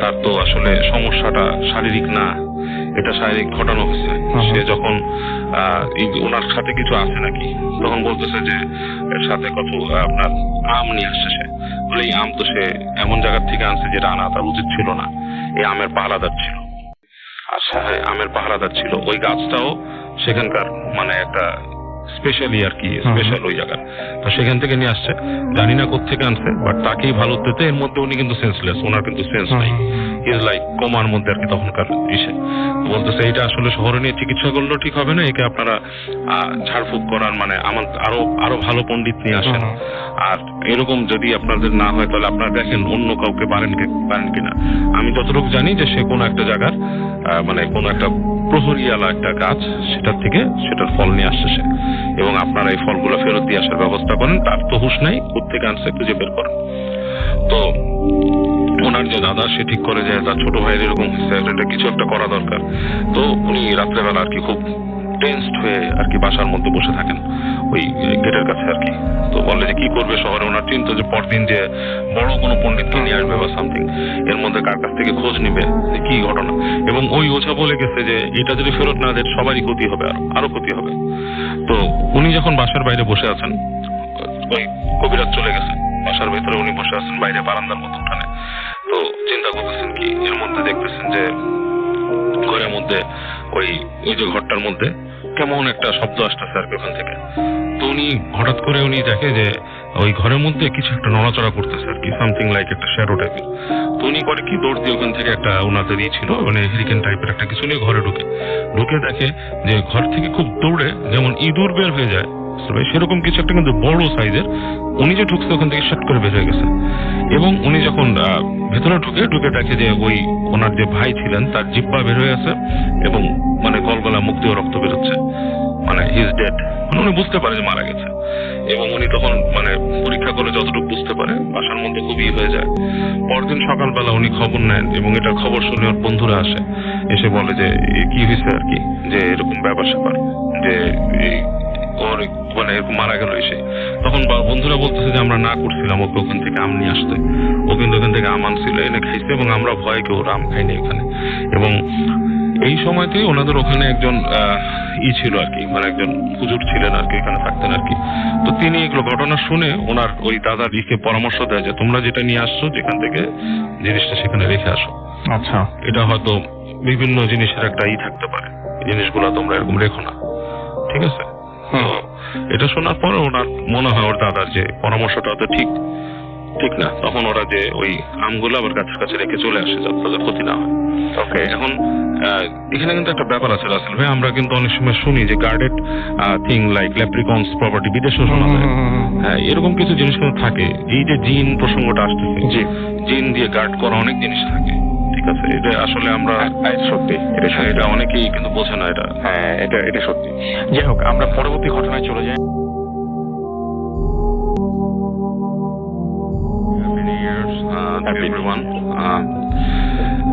তার তো আসলে সমস্যাটা শারীরিক না, এটা শারীরিক ঘটানো হয়েছে। সে যখন ওনার সাথে কিছু আছে নাকি, তখন বলতেছে যে এর সাথে কত আপনার আম নিয়ে আসছে সে, বলে এই আম তো সে এমন জায়গার থেকে আনছে যেটা আনা তার উচিত ছিল না, এই আমের পাহারাদার ছিল। আচ্ছা, আমের পাহারাদার ছিল, ওই গাছটাও সেখানকার মানে একটা স্পেশালি আর কি, স্পেশাল ওই জায়গার, তো সেখান থেকে নিয়ে আসছে, জানি না কোত্থেকে আনছে, বাট তাকেই ভালো দিতে। এর মধ্যে উনি কিন্তু সেন্সলেস, ওনার কিন্তু সেন্স নাই, ইজ লাইক কোমার মধ্যে আর কি তখনকার ইসে। বলতেছে এটা আসলে শহরে নিয়ে চিকিৎসা করলেও ঠিক হবে না, একে আপনারা ঝাড়ফুঁক করার মানে আমার আরো ভালো পণ্ডিত নিয়ে আসেন, আর এরকম যদি আপনাদের না হয় তাহলে আপনারা দেখেন অন্য কাউকে পারেন কিনা। আমি যতটুকু জানি যে সে কোনো একটা জায়গার মানে কোনো একটা প্রহরিয়ালা একটা গাছ, সেটার থেকে সেটার ফল নিয়ে আসছে সে, এবং আপনারা এই ফলগুলো ফেরত দিয়ে আসার ব্যবস্থা করেন, তার তো হুঁশ নাই, কোত্থেকে আনছে খুঁজে বের করেন। তো ওনার যে দাদা সে ঠিক করে যে তার ছোট ভাইয়ের এরকম হয়েছে, এটা কিছু একটা করা দরকার। তো উনি রাত্রেবেলা আর কি খুব টেন্সড হয়ে আর কি বাসার মধ্যে বসে থাকেন ওই গেটের কাছে আর কি। তো বলে যে কি করবে শহরে, ওনার চিন্তা যে পরদিন যে বড় কোনো পণ্ডিতকে নিয়ে আসবে বা সামথিং, এর মধ্যে কার কাছ থেকে খোঁজ নিবে যে কি ঘটনা। এবং ওই ওঝা বলে গেছে যে এটা যদি ফেরত না দেয় সবারই ক্ষতি হবে, আরো ক্ষতি হবে। তো উনি যখন বাসার বাইরে বসে আছেন, ওই কবিরাজ চলে গেছে, বাসার ভেতরে উনি বসে আছেন বাইরে বারান্দার মতো উঠানে। তো চিন্তা করতেছেন কি, এর মধ্যে দেখতেছেন যে ঘরের মধ্যে ওই যে ঘরটার মধ্যে কেমন একটা শব্দ আসতেছে আর কি ওখান থেকে। তো উনি হঠাৎ করে উনি দেখে যে ওই ঘরের মধ্যে কিছু একটা নড়াচড়া করতেছে আর কি, সামথিং লাইক একটা শ্যাডো টাইপের। তো উনি করে কি, দৌড় দিয়ে ওখান থেকে একটা ওনাদের ছিল মানে হেরিকেন টাইপের একটা কিছু নিয়ে ঘরে ঢুকে দেখে যে ঘর থেকে খুব দৌড়ে যেমন ইঁদুর বের হয়ে যায় সেরকম কিছু একটা কিন্তু বড় সাইজের, উনি যে ঢুকছে ওখান থেকে শট করে বের হয়ে গেছে। এবং উনি যখন ভেতরে ঢুকে দেখে যে ওই ওনার যে ভাই ছিলেন তার জিহ্বা বের হয়ে আছে এবং মানে গলগলা মুখ দিয়ে রক্ত বেরোচ্ছে, মানে হি ইজ ডেড। উনি বুঝতে পারে যে মারা গেছে, এবং উনি তখন মানে পরীক্ষা করে যতটুকু বুঝতে পারে বাসার মধ্যে খুবই হয়ে যায়। পরদিন সকালবেলা উনি খবর নেন এবং এটার খবর শুনে ওর বন্ধুরা আসে, এসে বলে যে কি হয়েছে আর কি, যে এরকম ব্যাপার স্যাপার যে ওর মানে এরকম মারা গেল এসে। তখন বন্ধুরা বলতেছে যে আমরা না করছিলাম ওকে ওখান থেকে আম নিয়ে আসতে, ও কিন্তু ওখান থেকে আম আনছিল, এনে খাইছে, এবং আমরা ভয়ে কেউ আম খাইনি এখানে। এবং এই সময়তেই ওনাদের ওখানে একজন ছিল আর কি, মানে একজন হুজুর ছিলেন আর কি, এখানে থাকতেন আর কি। তো তিনি এগুলো ঘটনা শুনে ওনার ওই দাদার দিকে পরামর্শ দেয় যে তোমরা যেটা নিয়ে আসছো যেখান থেকে জিনিসটা সেখানে রেখে আসো। আচ্ছা, এটা হয়তো বিভিন্ন জিনিসের একটা থাকতে পারে, জিনিসগুলো তোমরা এরকম রেখো না, ঠিক আছে? তো এটা শোনার পর ওনার মনে হয় ওর দাদার যে পরামর্শটা তো ঠিক, ঠিক না, তখন ওরা যে ওই আমগুলো আবার গাছের কাছে রেখে চলে আসে যাতে তাদের ক্ষতি না হয়। ওকে, এখন এখানে কিন্তু একটা ব্যাপার আছে রাসেল ভাই, আমরা কিন্তু অনেক সময় শুনি যে গার্ডেড থিং লাইক ল্যাপ্রিকনস প্রপার্টি বিদেশেও শোনা যায়। হ্যাঁ, এরকম কিছু জিনিস কিন্তু থাকে। এই যে জিন প্রসঙ্গটা আসতেছে, জি, জিন দিয়ে গার্ড করা অনেক জিনিস থাকে, ঠিক আছে? এটা আসলে আমরা সত্যি এটা অনেকেই কিন্তু বোঝে না এটা। হ্যাঁ, এটা সত্যি। যাই হোক, আমরা পরবর্তী ঘটনায় চলে যাই।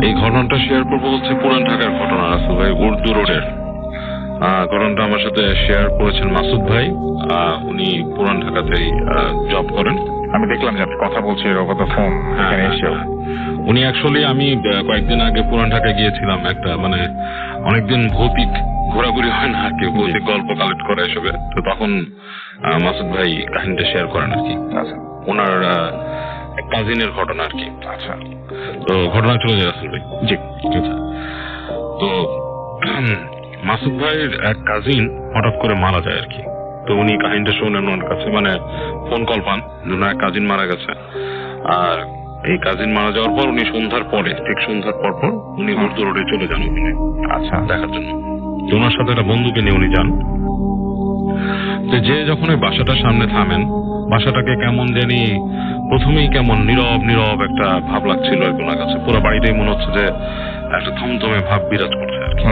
এই ঘটনাটা শেয়ার করবো হচ্ছে পুরান ঢাকার ঘটনা রাসেল ভাই, উর্দু রোডের ঘটনাটা আমার সাথে শেয়ার করেছেন মাসুদ ভাই। উনি পুরান ঢাকাতেই জব করেন। আমি দেখলাম যে আপনি কথা বলছেন কত ফোন এখানে এসেও। উনি অ্যাকচুয়ালি, আমি কয়েকদিন আগে পুরান ঢাকায় গিয়েছিলাম, একটা মানে অনেকদিন ভৌতিক ঘোরাঘুরি হয় না, কেউ ভৌতিক গল্প কালেক্ট করে এসবে, তো তখন মাসুদ ভাই কাহিনীটা শেয়ার করেন আর কি। আচ্ছা, ওনার কাজিনের ঘটনা আর কি। আচ্ছা, তো ঘটনা চলে যায় রাসেল ভাই। জি, আচ্ছা, তো মাসুদ ভাইয়ের এক কাজিন হঠাৎ করে মারা যায় আর কি। তো উনি কাহিনীটা শুনেন ওনার কাছে, মানে ফোন কল পান যে ওনার এক কাজিন মারা গেছে। আর এই কাজিন মারা যাওয়ার পর উনি সন্ধ্যার পরে, ঠিক সন্ধ্যার পর উনি উর্দু রোডে চলে যান ওখানে আচ্ছা, দেখার জন্য। তো ওনার সাথে একটা বন্ধুকে নিয়ে উনি যান। তো যে যখন ওই বাসাটার সামনে থামেন, বাসাটাকে কেমন জানি প্রথমেই কেমন নীরব নীরব একটা ভাব লাগছিল আর কি ওনার কাছে। পুরো বাড়িটাই মনে হচ্ছে যে একটা থমথমে ভাব বিরাজ করছে আর কি।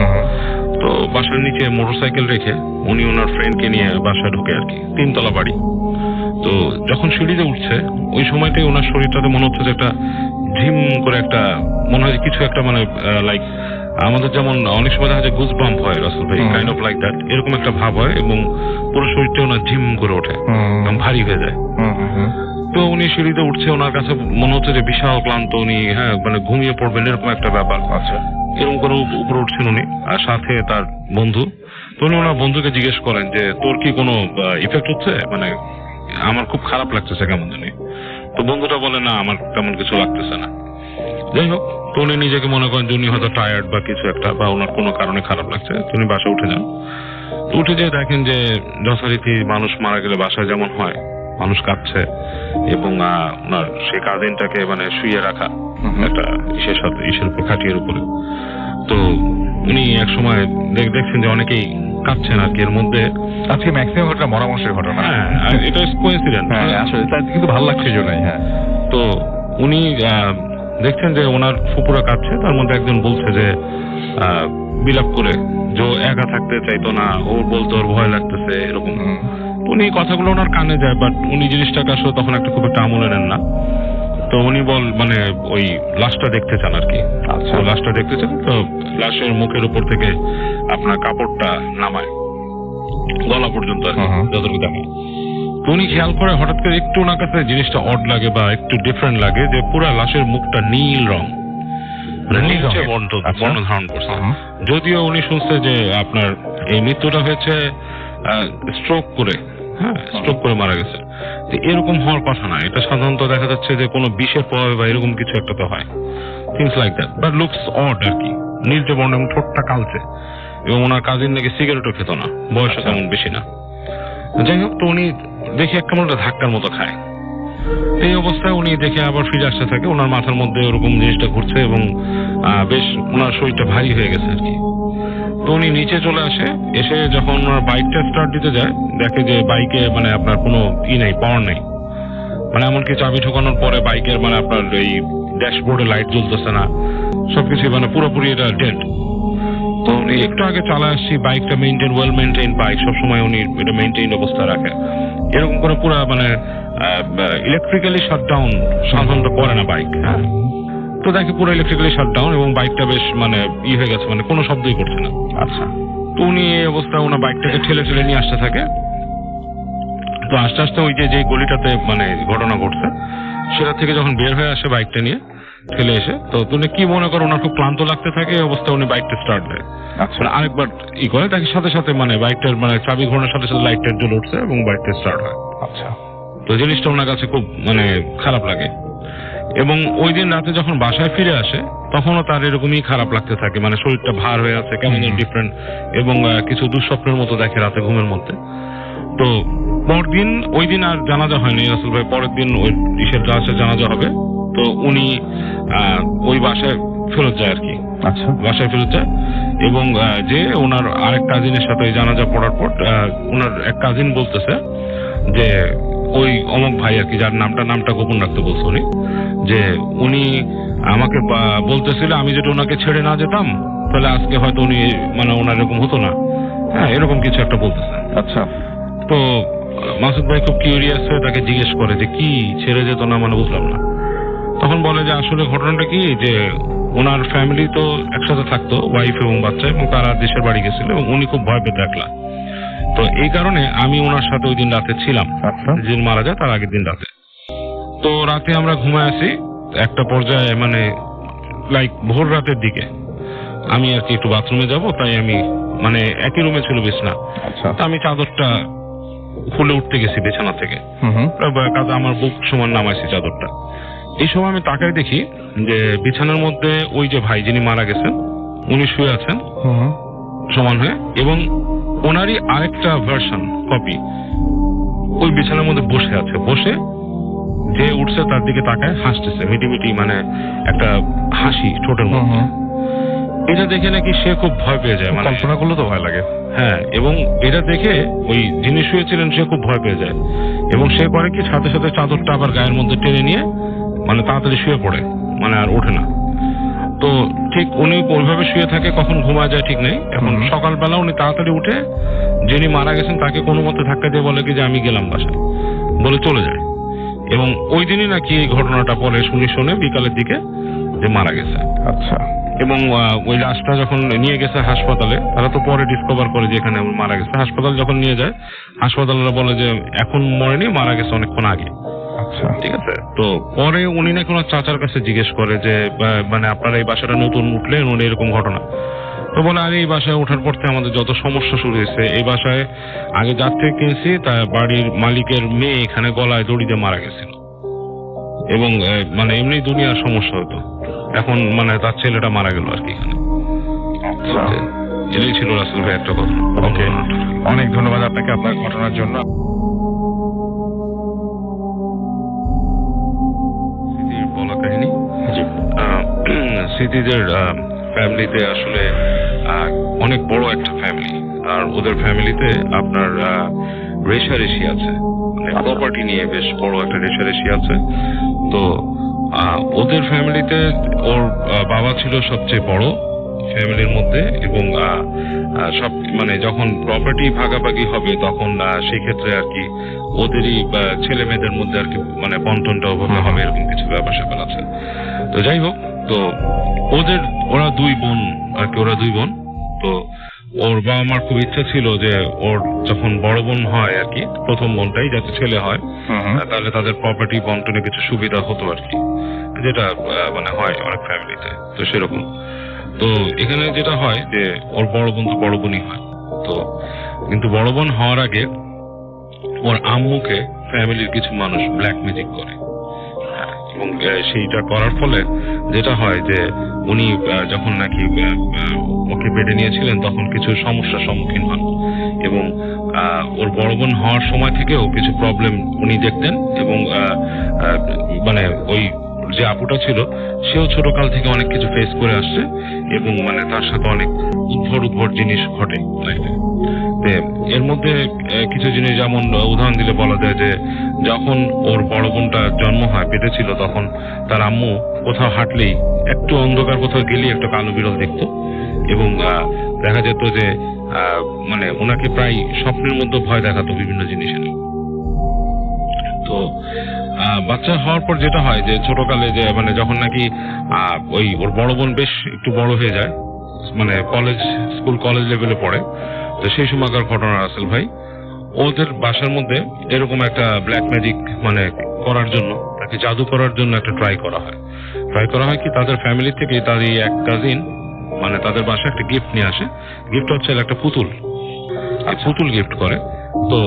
তো বাসার নিচে মোটরসাইকেল রেখে উনি ওনার ফ্রেন্ডকে নিয়ে বাসায় ঢুকে আর কি। 3 তলা বাড়ি। তো যখন সিঁড়িতে উঠছে ওই সময়টাই ওনার শরীরটাতে মনে হচ্ছে যে একটা ঝিম করে একটা, মনে হয় কিছু একটা, মানে লাইক আমাদের যেমন অনেক সময় দেখা যায় গুজ বাম্প হয় রাসেল ভাই, কাইন্ড অফ লাইক দ্যাট, এরকম একটা ভাব হয় এবং পুরো শরীরটা ওনার ঝিম করে ওঠে, একদম ভারী হয়ে যায়। তো উনি সিঁড়িতে উঠছে, ওনার কাছে মনে হচ্ছে যে বিশাল ক্লান্ত, উনি মানে ঘুমিয়ে পড়বেন এরকম একটা ব্যাপার। আচ্ছা, এরকম করে উপরে উঠছেন উনি, আর সাথে তার বন্ধু। তো উনি ওনার বন্ধুকে জিজ্ঞেস করেন যে তোর কি কোনো ইফেক্ট হচ্ছে, মানে আমার খুব খারাপ লাগতেছে কেমন জানি। তো বন্ধুটা বলে না, আমার তেমন কিছু লাগতেছে না। যাই হোক, তো উনি নিজেকে মনে করেন যে উনি হয়তো টায়ার্ড বা কিছু একটা, বা ওনার কোনো কারণে খারাপ লাগছে। তো উনি বাসা উঠে যান। তো উঠে যেয়ে দেখেন যে যথারীতি মানুষ মারা গেলে বাসায় যেমন হয়, মানুষ কাঁদছে এবং ওনার সেই কাজিনটাকে মানে শুয়ে রাখা একটা ইসের উপর, খাটিয়ার উপরে। তো উনি এক সময় দেখছেন যে অনেকেই কাঁদছেন আর কি। এর মধ্যে আজকে ম্যাক্সিমাম ঘটনা মরামর্শের ঘটনা। হ্যাঁ, এটা কোইন্সিডেন্ট। হ্যাঁ, আসলে তার কিন্তু ভালো লাগছে জন্যই। হ্যাঁ, তো উনি দেখছেন যে ওনার ফুপুরা কাঁদছে, তার মধ্যে একজন বলছে যে বিলাপ করে যে একা থাকতে চাইতো না, ওর বলতে ওর ভয় লাগতেছে এরকম। উনি কথাগুলো ওনার কানে যায়, বাট উনি জিনিসটাকে আসলে তখন একটা খুব একটা আমলে নেন না। তো উনি মানে ওই লাশটা দেখতে চান আর কি। আচ্ছা, লাশটা দেখতে চান। তো লাশের মুখের উপর থেকে আপনার কাপড়টা নামায় গলা পর্যন্ত আর কি, যতটুকু দেখা। তো উনি খেয়াল করে হঠাৎ করে একটু ওনার কাছে জিনিসটা অড লাগে বা একটু ডিফারেন্ট লাগে, যে পুরা লাশের মুখটা নীল রং, মানে নীলচে বর্ণ ধারণ করছে। যদিও উনি শুনছে যে আপনার এই মৃত্যুটা হয়েছে স্ট্রোক করে, স্ট্রোক করে মারা গেছে। এরকম হওয়ার কথা না, এটা সাধারণত দেখা যাচ্ছে যে কোনো বিষের প্রভাবে বা এরকম কিছু একটা তো হয়, things like that, but looks odd আর কি। নীলচে বর্ণ এবং ঠোঁটটা কালচে, এবং ওনার কাজিন নাকি সিগারেটও খেত না, বয়সও তেমন বেশি না। যাই হোক, তো উনি দেখে এক কেমন একটা ধাক্কার মতো খায়। এই অবস্থায় উনি দেখে আবার ফিরে আসতে থাকে। ওনার মাথার মধ্যে ওরকম জিনিসটা ঘুরছে এবং বেশ ওনার শরীরটা ভারী হয়ে গেছে আর কি। তো উনি নিচে চলে আসে, এসে যখন ওনার বাইকটা স্টার্ট দিতে যায়, দেখে যে বাইকে মানে আপনার কোনো নাই, পাওয়ার নেই। মানে এমনকি চাবি ঠোকানোর পরে বাইকের মানে আপনার এই ড্যাশবোর্ডে লাইট জ্বলতেছে না, সবকিছু মানে পুরোপুরি এটা ডেড। তো উনি একটু আগে চলে আসছি, বাইকটা ওয়েল মেনটেইন বাইক, সবসময় উনি এটা মেনটেইন অবস্থা রাখে। এরকম করে পুরো মানে ইলেকট্রিক্যালি শাটডাউন সাধারণত করে না বাইক। হ্যাঁ, তো দেখে পুরো ইলেকট্রিক্যালি শাটডাউন এবং বাইকটা বেশ মানে হয়ে গেছে, মানে কোনো শব্দই করছে না। আচ্ছা, তো উনি এই অবস্থায় ওনার বাইকটাকে ঠেলে ঠেলে নিয়ে আসতে থাকে। তো আস্তে আস্তে ওই যে গলিটাতে মানে ঘটনা ঘটছে সেটা থেকে যখন বের হয়ে আসে বাইকটা নিয়ে ঠেলে এসে, তো তুমি কি মনে করো ওনার খুব ক্লান্ত লাগতে থাকে। এই অবস্থায় উনি বাইকটা স্টার্ট দেয়। আচ্ছা, আরেকবার করে তাকে সাথে সাথে মানে বাইকটার মানে চাবি ঘোরানোর সাথে সাথে লাইটটা জ্বলে উঠছে এবং বাইকটা স্টার্ট হয়। আচ্ছা, তো জিনিসটা ওনার কাছে খুব মানে খারাপ লাগে। এবং ওই দিন রাতে যখন বাসায় ফিরে আসে তখনও তার এরকমই খারাপ লাগতে থাকে, মানে শরীরটা ভার হয়ে আছে, কেমন ডিফারেন্ট, এবং কিছু দুঃস্বপ্নের মতো দেখে রাতে ঘুমের মধ্যে। তো পরদিন ওই দিন আর জানাজা হয়নি রাসেল ভাই, পরের দিন ওই ইসের লাশের জানাজা হবে। তো উনি ওই বাসায় ফেরত যায় আর কি, আচ্ছা, বাসায় ফেরত যায় এবং যে ওনার আরেক কাজিনের সাথে ওই জানাজা পড়ার পর ওনার এক কাজিন বলতেছে যে ওই অমুক ভাই আর কি, যার নামটা গোপন রাখতে বলছে উনি, যে উনি আমাকে বলতেছিল আমি যদি ওনাকে ছেড়ে না যেতাম তাহলে আজকে হয়তো উনি মানে ওনার এরকম হতো না, হ্যাঁ এরকম কিছু একটা বলতেছে। আচ্ছা। তো মাসুদ ভাই খুব কিউরিয়াস হয়ে তাকে জিজ্ঞেস করে যে কি ছেড়ে যেত না, মানে বুঝলাম না। তখন বলে যে আসলে ঘটনাটা কি, যে ওনার ফ্যামিলি তো একসাথে থাকতো, ওয়াইফ এবং বাচ্চা, এবং তারা দেশের বাড়ি গেছিল এবং উনি খুব ভয় পেয়ে দেখলা। তো এই কারণে আমি ওনার সাথে ওই দিন রাতে ছিলাম, যিনি মারা যায় তার আগের দিন রাতে। তো রাতে আমরা ঘুমায় আছি, একটা পর্যায়ে মানে লাইক ভোর রাতের দিকে আমি আর কি একটু বাথরুমে যাব, তাই আমি মানে একই রুমে ছিল বিছানা, তা আমি চাদরটা খুলে উঠতে গেছি বিছানা থেকে, কাজে আমার বুক সমান নামাইছি চাদরটা। এই সময় আমি তাকাই দেখি যে বিছানার মধ্যে ওই যে ভাই যিনি মারা গেছেন উনি শুয়ে আছেন সমান হয়ে, এবং ওনারই আরেকটা ভার্সন কপি ওই বিছানার মধ্যে বসে আছে, বসে যে উঠছে তার দিকে তাকায় হাসতেছে মিটিমিটি, মানে একটা হাসি ঠোঁটের মধ্যে। এটা দেখে নাকি সে খুব ভয় পেয়ে যায়, মানে কল্পনা করলে তো ভয় লাগে। হ্যাঁ, এবং এটা দেখে ওই যিনি শুয়েছিলেন সে খুব ভয় পেয়ে যায় এবং সে করে কি সাথে সাথে চাদরটা আবার গায়ের মধ্যে টেনে নিয়ে মানে তাড়াতাড়ি শুয়ে পড়ে, মানে আর ওঠে না। তো ঠিক উনি ওইভাবে শুয়ে থাকে, কখন ঘুমায় যায় ঠিক নেই। এখন সকালবেলা উনি তাড়াতাড়ি উঠে যিনি মারা গেছেন তাকে কোনো মতে ধাক্কা দিয়ে বলে কি যে আমি গেলাম বাসায়, বলে চলে যায়। এবং ওই দিনই নাকি এই ঘটনাটা পরে শুনে বিকালের দিকে যে মারা গেছে। আচ্ছা। এবং ওই লাশটা যখন নিয়ে গেছে হাসপাতালে, তারা তো পরে ডিসকভার করে যে এখানে মারা গেছে। হাসপাতাল যখন নিয়ে যায়, হাসপাতালরা বলে যে এখন মরেনি, মারা গেছে অনেকক্ষণ আগে। আচ্ছা, ঠিক আছে। তো পরে উনি নাকি ওনার চাচার কাছে জিজ্ঞেস করে যে মানে আপনারা এই বাসাটা নতুন উঠলেন, উনি এরকম ঘটনা। তো বলে আরে এই বাসায় ওঠার পর থেকে আমাদের যত সমস্যা শুরু হয়েছে, এই বাসায় আগে যার থেকে কিনছি তার বাড়ির মালিকের মেয়ে এখানে গলায় দড়ি দিয়ে মারা গেছিল এবং মানে এমনি দুনিয়ার সমস্যা হতো, এখন মানে তার ছেলেটা মারা গেল আর কি এখানে। এটাই ছিল রাসেল ভাই একটা কথা। ওকে, অনেক ধন্যবাদ আপনাকে আপনার ঘটনার জন্য। স্মৃতির বলা কাহিনী, স্মৃতিদের ফ্যামিলিতে আসলে অনেক বড় একটা ফ্যামিলি, আর ওদের ফ্যামিলিতে আপনার রেশারেশি আছে, মানে প্রপার্টি নিয়ে বেশ বড় একটা রেশারেশি আছে। তো ওদের ফ্যামিলিতে ওর বাবা ছিল সবচেয়ে বড় ফ্যামিলির মধ্যে, এবং সব মানে যখন প্রপার্টি ভাগাভাগি হবে তখন সেই ক্ষেত্রে আর কি ওদেরই ছেলে মেয়েদের মধ্যে আর কি মানে বন্টনটা ওভাবে হবে, এরকম কিছু ব্যাপার স্যাপার আছে। তো যাই হোক, তো ওরা দুই বোন আর কি, ওরা দুই বোন। তো ওর বাবা মার খুব ইচ্ছা ছিল যে ওর যখন বড় বোন হয় আর কি, প্রথম বোনটাই যাতে ছেলে হয়, তাহলে তাদের প্রপার্টি বন্টনে কিছু সুবিধা হতো আর কি, যেটা মানে হয় অনেক ফ্যামিলিতে। তো সেরকম তো এখানে যেটা হয় যে ওর বড় বোন তো বড় বোনই হয়। তো কিন্তু বড় বোন হওয়ার আগে ওর আম্মুকে ফ্যামিলির কিছু মানুষ ব্ল্যাক ম্যাজিক করে, এবং সেইটা করার ফলে যেটা হয় যে উনি যখন নাকি ওকে বেডে নিয়েছিলেন তখন কিছু সমস্যার সম্মুখীন হন, এবং ওর বড় বোন হওয়ার সময় থেকেও কিছু প্রবলেম উনি দেখতেন, এবং মানে ওই যে আপুটা ছিল সেও ছোটকাল থেকে অনেক কিছু ফেস করে আসছে, এবং মানে তার সাথে অনেক উদ্ভট জিনিস ঘটে লাইফে। এর মধ্যে কিছু জিনিস যেমন উদাহরণ দিলে বলা যায় যে যখন ওর বড় বোনটা জন্ম হয়, পেটে ছিল, তখন তার আম্মু কোথাও হাঁটলেই একটু অন্ধকার কোথাও গেলেই একটা কালো বিড়াল দেখতো, এবং দেখা যেত যে মানে ওনাকে প্রায় স্বপ্নের মধ্যে ভয় দেখাতো বিভিন্ন জিনিসের। তো বাচ্চা হওয়ার পর যেটা হয় যে ছোটকালে যে মানে যখন নাকি ওই ওর বড় বোন বেশ একটু বড় হয়ে যায়, মানে কলেজ লেভেলে পড়ে, তো সেই সময়কার ঘটনা রাসেল ভাই, ওদের বাসার মধ্যে এরকম একটা ব্ল্যাক ম্যাজিক মানে করার জন্য, তাকে জাদু করার জন্য একটা ট্রাই করা হয় কি তাদের ফ্যামিলি থেকে তার এই এক কাজিন মানে তাদের বাসায় একটা গিফট নিয়ে আসে। গিফট হচ্ছে একটা পুতুল গিফট করে। তো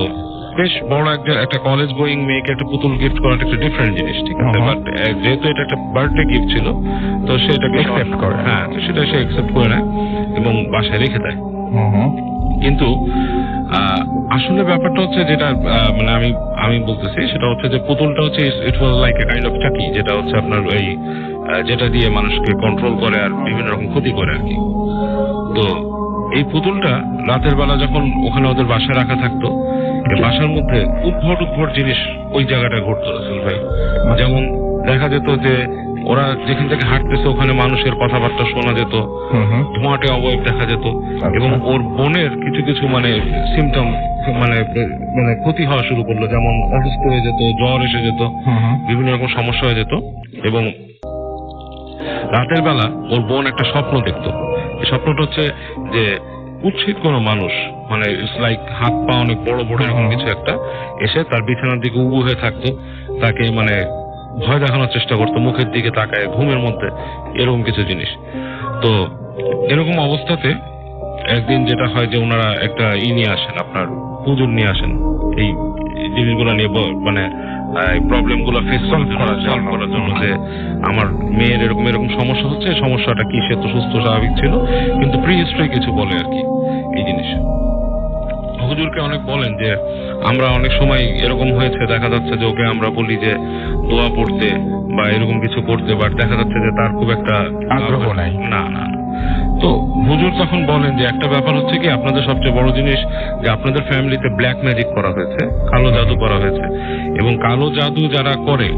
বেশ বড় একটা কলেজ গোয়িং মেয়েকে একটা পুতুল গিফট করাটা একটা ডিফারেন্ট জিনিস, ঠিক আছে, বাট যেহেতু এটা একটা বার্থডে গিফট ছিল তো সেটাকে অ্যাকসেপ্ট করে, হ্যাঁ, তো সেটা সে অ্যাকসেপ্ট করে নেয় এবং বাসায় রেখে দেয়। কিন্তু আসলে ব্যাপারটা হচ্ছে যেটা মানে আমি বলতেছি সেটা হচ্ছে যে পুতুলটা হচ্ছে it was like a kind of Chucky, যেটা হচ্ছে আপনার ওই যেটা দিয়ে মানুষকে কন্ট্রোল করে আর বিভিন্ন রকম ক্ষতি করে আর কি। তো এই পুতুলটা রাতের বেলা যখন ওখানে ওদের বাসায় রাখা থাকতো, এই বাসার মধ্যে উদ্ভট জিনিস ওই জায়গাটায় ঘটতো রাসেল ভাই। যেমন দেখা যেত যে ওরা যেখান থেকে হাঁটতেছে ওখানে মানুষের কথাবার্তা শোনা যেত, ধোঁয়াটে অবয়ব দেখা যেত, এবং ওর বোনের কিছু মানে সিমটম মানে মানে ক্ষতি হওয়া শুরু করলো, যেমন অসুস্থ হয়ে যেত, জ্বর এসে যেত, বিভিন্ন রকম সমস্যা হয়ে যেত। এবং রাতের বেলা ওর বোন একটা স্বপ্ন দেখতো। এই স্বপ্নটা হচ্ছে যে উচ্ছিত কোনো মানুষ, মানে ইটস লাইক হাত পা অনেক বড় বড় এরকম কিছু একটা এসে তার বিছানার দিকে উবু হয়ে থাকতো, তাকে মানে ভয় দেখানোর চেষ্টা করতো, মুখের দিকে তাকায় ঘুমের মধ্যে, এরকম কিছু জিনিস। তো এরকম অবস্থাতে একদিন যেটা হয় যে ওনারা একটা নিয়ে আসেন, আপনার হুজুর নিয়ে আসেন এই জিনিসগুলো নিয়ে, মানে প্রবলেম গুলো ফেস সলভ করার জন্য যে আমার মেয়ের এরকম সমস্যা হচ্ছে, সমস্যাটা কি, সে তো সুস্থ স্বাভাবিক ছিল কিন্তু প্রি হিস্ট্রি কিছু বলে আর কি এই জিনিস। হুজুরকে অনেক বলেন যে আমরা অনেক সময় এরকম হয়েছে, দেখা যাচ্ছে যে ওকে আমরা বলি যে দোয়া পড়তে বা এরকম কিছু করতে, বাট দেখা যাচ্ছে যে তার খুব একটা আগ্রহ নাই। না। তো হুজুর তখন বলেন যে একটা ব্যাপার হচ্ছে কি, আপনাদের সবচেয়ে বড় জিনিস যে আপনাদের ফ্যামিলিতে ব্ল্যাক ম্যাজিক করা হয়েছে, কালো জাদু করা হয়েছে, এবং কালো জাদু যারা করে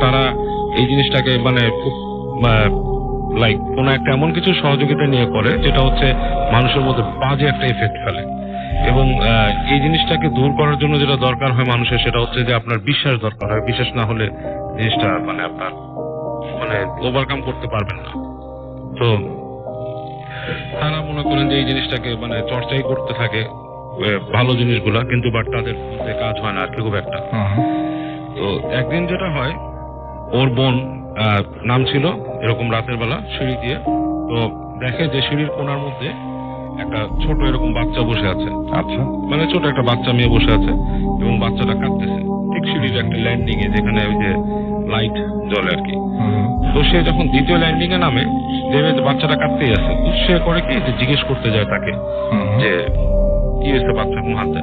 তারা এই জিনিসটাকে মানে খুব লাইক কোন একটা এমন কিছু সহযোগিতা নিয়ে করে যেটা হচ্ছে মানুষের মধ্যে বাজে একটা এফেক্ট ফেলে। এবং এই জিনিসটাকে দূর করার জন্য যেটা দরকার হয় মানুষের, সেটা হচ্ছে যে আপনার বিশ্বাস দরকার হয়। বিশ্বাস না হলে জিনিসটা মানে আপনার মানে ওভারকাম করতে পারবেন না। তো তারা মনে করেন যে এই জিনিসটাকে মানে চর্চাই করতে থাকে ভালো জিনিসগুলা, কিন্তু বাট তাদের মধ্যে কাজ হয় না আর কি খুব একটা। তো একদিন যেটা হয়, ওর বোন নাম ছিল এরকম রাতের বেলা সিঁড়ি দিয়ে, তো দেখে যে সিঁড়ির কোণার মধ্যে একটা ছোট এরকম বাচ্চা বসে আছে। আচ্ছা, মানে ছোট একটা বাচ্চা মেয়ে বসে আছে এবং বাচ্চাটা কাঁদতেছে ঠিক সিঁড়ির একটা ল্যান্ডিং এ, যেখানে ওই যে লাইট জ্বলে আর কি। তো সে যখন দ্বিতীয় ল্যান্ডিং এ নামে, দেখবে যে বাচ্চাটা কাঁদতেই আছে, তো সে করে কি যে জিজ্ঞেস করতে যায় তাকে যে কি হয়েছে বাচ্চা ঘুমাতে।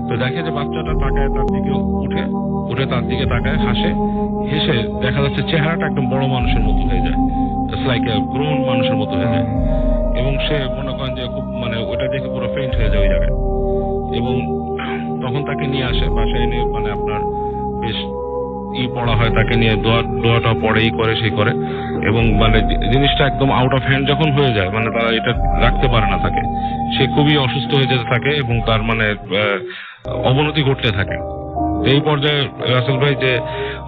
তো দেখে যে বাচ্চাটা তাকায় তার দিকে, উঠে তার দিকে তাকায়, হাসে, হেসে দেখা যাচ্ছে চেহারাটা একদম বড় মানুষের মতো হয়ে যায়, জাস্ট লাইক এ গ্রোন মানুষের মতো হয়ে যায়। এবং সে মনে করেন যে খুব মানে ওটা দেখে পুরো ফেইন্ট হয়ে যায় ওই জায়গায়। এবং তখন তাকে নিয়ে আসে বাসায়, এনে মানে আপনার বেশ পড়া হয়, তাকে নিয়ে দোয়াটা পড়ে, করে সেই করে, এবং মানে জিনিসটা একদম আউট অফ হ্যান্ড যখন হয়ে যায়, মানে তারা এটা রাখতে পারে না থাকে, সে খুবই অসুস্থ হয়ে যেতে থাকে এবং তার মানে অবনতি ঘটতে থাকে। এই পর্যায়ে রাসেল ভাই যে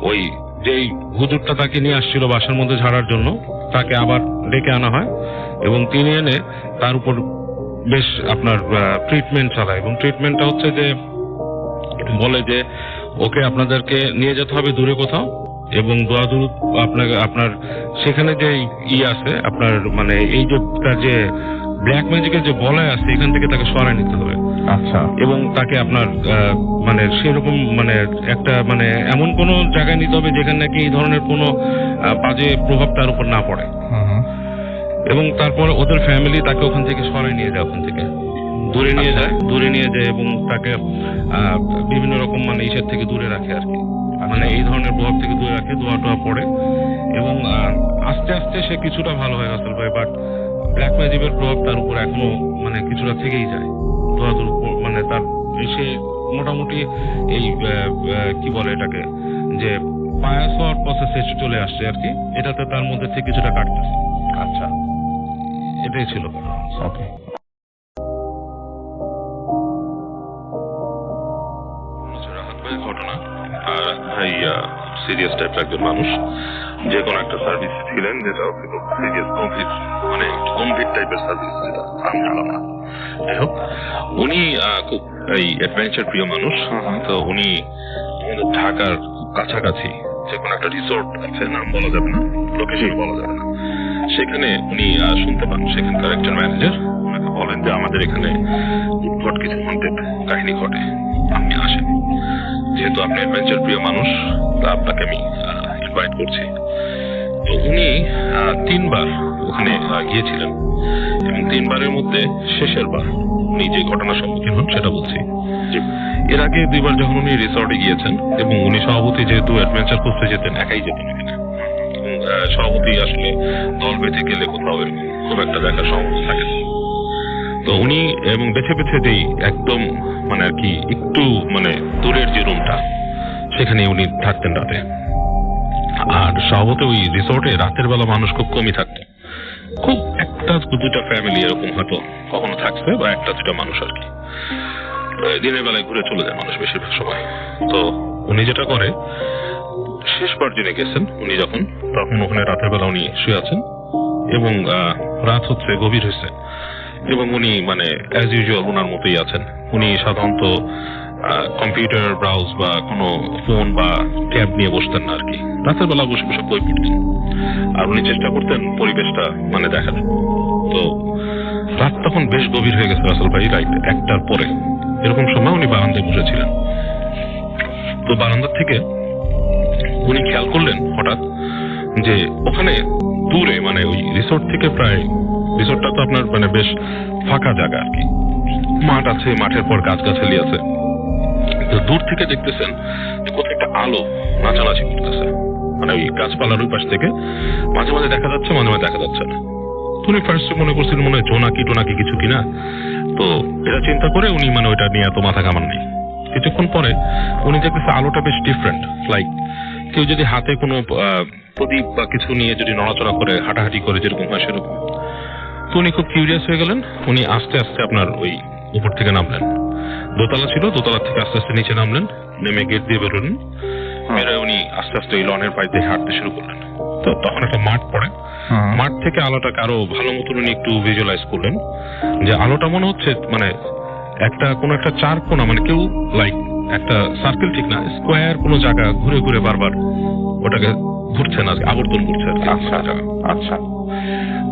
ওই যেই হুজুরটা তাকে নিয়ে আসছিল বাসার মধ্যে ঝাড়ার জন্য, তাকে আবার ডেকে আনা হয় এবং তিনি এনে তার উপর বেশ আপনার ট্রিটমেন্ট চালায়। এবং ট্রিটমেন্টটা হচ্ছে যে বলে যে ওকে আপনাদেরকে নিয়ে যেতে হবে দূরে কোথাও, এবং দোয়া আপনার সেখানে যে আছে আপনার মানে এই যে তার যে ব্ল্যাক ম্যাজিকের যে বলয় আছে, এখান থেকে তাকে সরায় নিতে হবে। আচ্ছা, এবং তাকে আপনার মানে সেরকম মানে একটা মানে এমন কোন জায়গায় নিতে হবে যেখানে নাকি এই ধরনের কোনো বাজে প্রভাব তার উপর না পড়ে। এবং তারপর ওদের ফ্যামিলি তাকে ওখান থেকে সরায় নিয়ে যায়, ওখান থেকে দূরে নিয়ে যায় এবং তাকে বিভিন্ন রকম মানে ইসের থেকে দূরে রাখে আর কি, মানে এই ধরনের প্রভাব থেকে দূরে রাখে, দোয়া টোয়া পড়ে। এবং আস্তে আস্তে সে কিছুটা ভালো হয় রাসেল ভাই, বাট ব্ল্যাক ম্যাজিকের প্রভাব তার উপর এখনো মানে কিছুটা থেকেই যায়। দোয়ার উপর মানে তার সে মোটামুটি এই কি বলে এটাকে, যে পায়াস হওয়ার প্রসেসে চলে আসছে আর কি, এটাতে তার মধ্যে থেকে কিছুটা কাটতেছে। আচ্ছা, এটাই ছিল। ওকে। ঘটনা ভাই সিরিয়াস টাইপের একজন মানুষ, যে কোনো একটা সার্ভিস ছিলেন, যেটা সিরিয়াস গম্ভীর মানে গম্ভীর টাইপের সার্ভিস, যেটা আমি জানলাম না। যাই হোক, উনি খুব এই অ্যাডভেঞ্চার প্রিয় মানুষ। তো উনি আমাদের ঢাকার কাছাকাছি যে কোনো একটা রিসোর্ট আছে, নাম বলা যাবে না, লোকেশন বলা যাবে না, সেখানে উনি শুনতে পান সেখানকার একজন ম্যানেজার ওনাকে বলেন যে আমাদের এখানে উদ্ভট কিছু হন্টেড কাহিনী ঘটে, আপনি আসেন। যেহেতু আপনি অ্যাডভেঞ্চার প্রিয় মানুষ, তা আপনাকে আমি ইনভাইট করছি। তো উনি 3 বার ওখানে গিয়েছিলেন, এবং 3 বারের মধ্যে শেষের বার উনি যে ঘটনার সম্মুখীন হন সেটা বলছি। এর আগে 2 বার যখন উনি রিসর্টে গিয়েছেন, এবং উনি সভাপতি যেহেতু অ্যাডভেঞ্চার করতে যেতেন, একাই যেতেন এখানে, সভাপতি আসলে দল বেঁধে গেলে কোথাও এরকম খুব একটা দেখার সম্ভাবনা থাকে না। তো উনি এবং বেছে বেছে যেই একদম মানে আর কি একটু মানে দূরের যে রুমটা, সেখানে উনি থাকতেন রাতে। আর সভাপতি ওই রিসোর্টে রাতের বেলা মানুষ খুব কমই থাকতো, খুব 1-2টা ফ্যামিলি এরকম হয়তো কখনো থাকছে, বা 1-2টা মানুষ আর কি। দিনের বেলায় ঘুরে চলে যায় মানুষ বেশিরভাগ সময়। তো উনি যেটা করে, শেষবার যিনি গেছেন উনি যখন, তখন ওখানে রাতের বেলা উনি শুয়ে আছেন, এবং রাত হচ্ছে, গভীর হয়েছে, এবং উনি মানে অ্যাজ ইউজুয়াল ওনার মতোই আছেন। উনি সাধারণত কম্পিউটার ব্রাউজ বা কোনো ফোন বা ট্যাব নিয়ে বসতেন না আর কি, রাতের বেলা বসে বসে বই পড়তেন। আর উনি চেষ্টা করতেন পরিবেশটা মানে দেখার। তো রাত তখন বেশ গভীর হয়ে গেছে রাসেল ভাই, রাইট 1টার পরে এরকম সময় উনি বারান্দায় বসেছিলেন। তো বারান্দার থেকে উনি খেয়াল করলেন হঠাৎ যে ওখানে দূরে, মানে ওই রিসোর্ট থেকে প্রায়, রিসোর্টটা তো আপনার মানে বেশ ফাঁকা জায়গা আর কি, মাঠ আছে, মাঠের পর গাছগাছালি আছে। তো দূর থেকে দেখতেছেন যে কোথাও একটা আলো নাচানাচি করতেছে, মানে ওই গাছপালার ওই পাশ থেকে মাঝে মাঝে দেখা যাচ্ছে, মাঝে মাঝে দেখা যাচ্ছে না। উনি ফার্স্টে মনে করছিলেন মনে হয় জোনাকি টোনাকি কিছু কিনা। তো এটা চিন্তা করে উনি মানে ওইটা নিয়ে এত মাথা কামান নেই। কিছুক্ষণ পরে উনি দেখতেছে আলোটা বেশ ডিফারেন্ট, লাইক কেউ যদি হাতে কোনো প্রদীপ বা কিছু নিয়ে যদি নড়াচড়া করে, হাঁটাহাঁটি করে যেরকম হয় সেরকম। তো উনি খুব কিউরিয়াস হয়ে গেলেন। উনি আস্তে আস্তে আপনার ওই উপর থেকে নামলেন, দোতলা ছিল, দোতলা থেকে আস্তে আস্তে নিচে নামলেন, নেমে গেট দিয়ে বেরোলেন। বেরোয় উনি আস্তে আস্তে ওই লনের পাশ দিয়ে হাঁটতে শুরু করলেন। তো তখন একটা মাঠ পড়ে, মাঠ থেকে আলোটাকে আরো ভালো মতন উনি একটু ভিজুয়ালাইজ করলেন, যে আলোটা মনে হচ্ছে মানে একটা কোনো একটা চার কোণা, মানে কেউ লাইক একটা সার্কেল ঠিক না, স্কোয়ার কোনো জায়গা ঘুরে ঘুরে বারবার ওটাকে ঘুরছে না, আবর্তন করছে। আচ্ছা।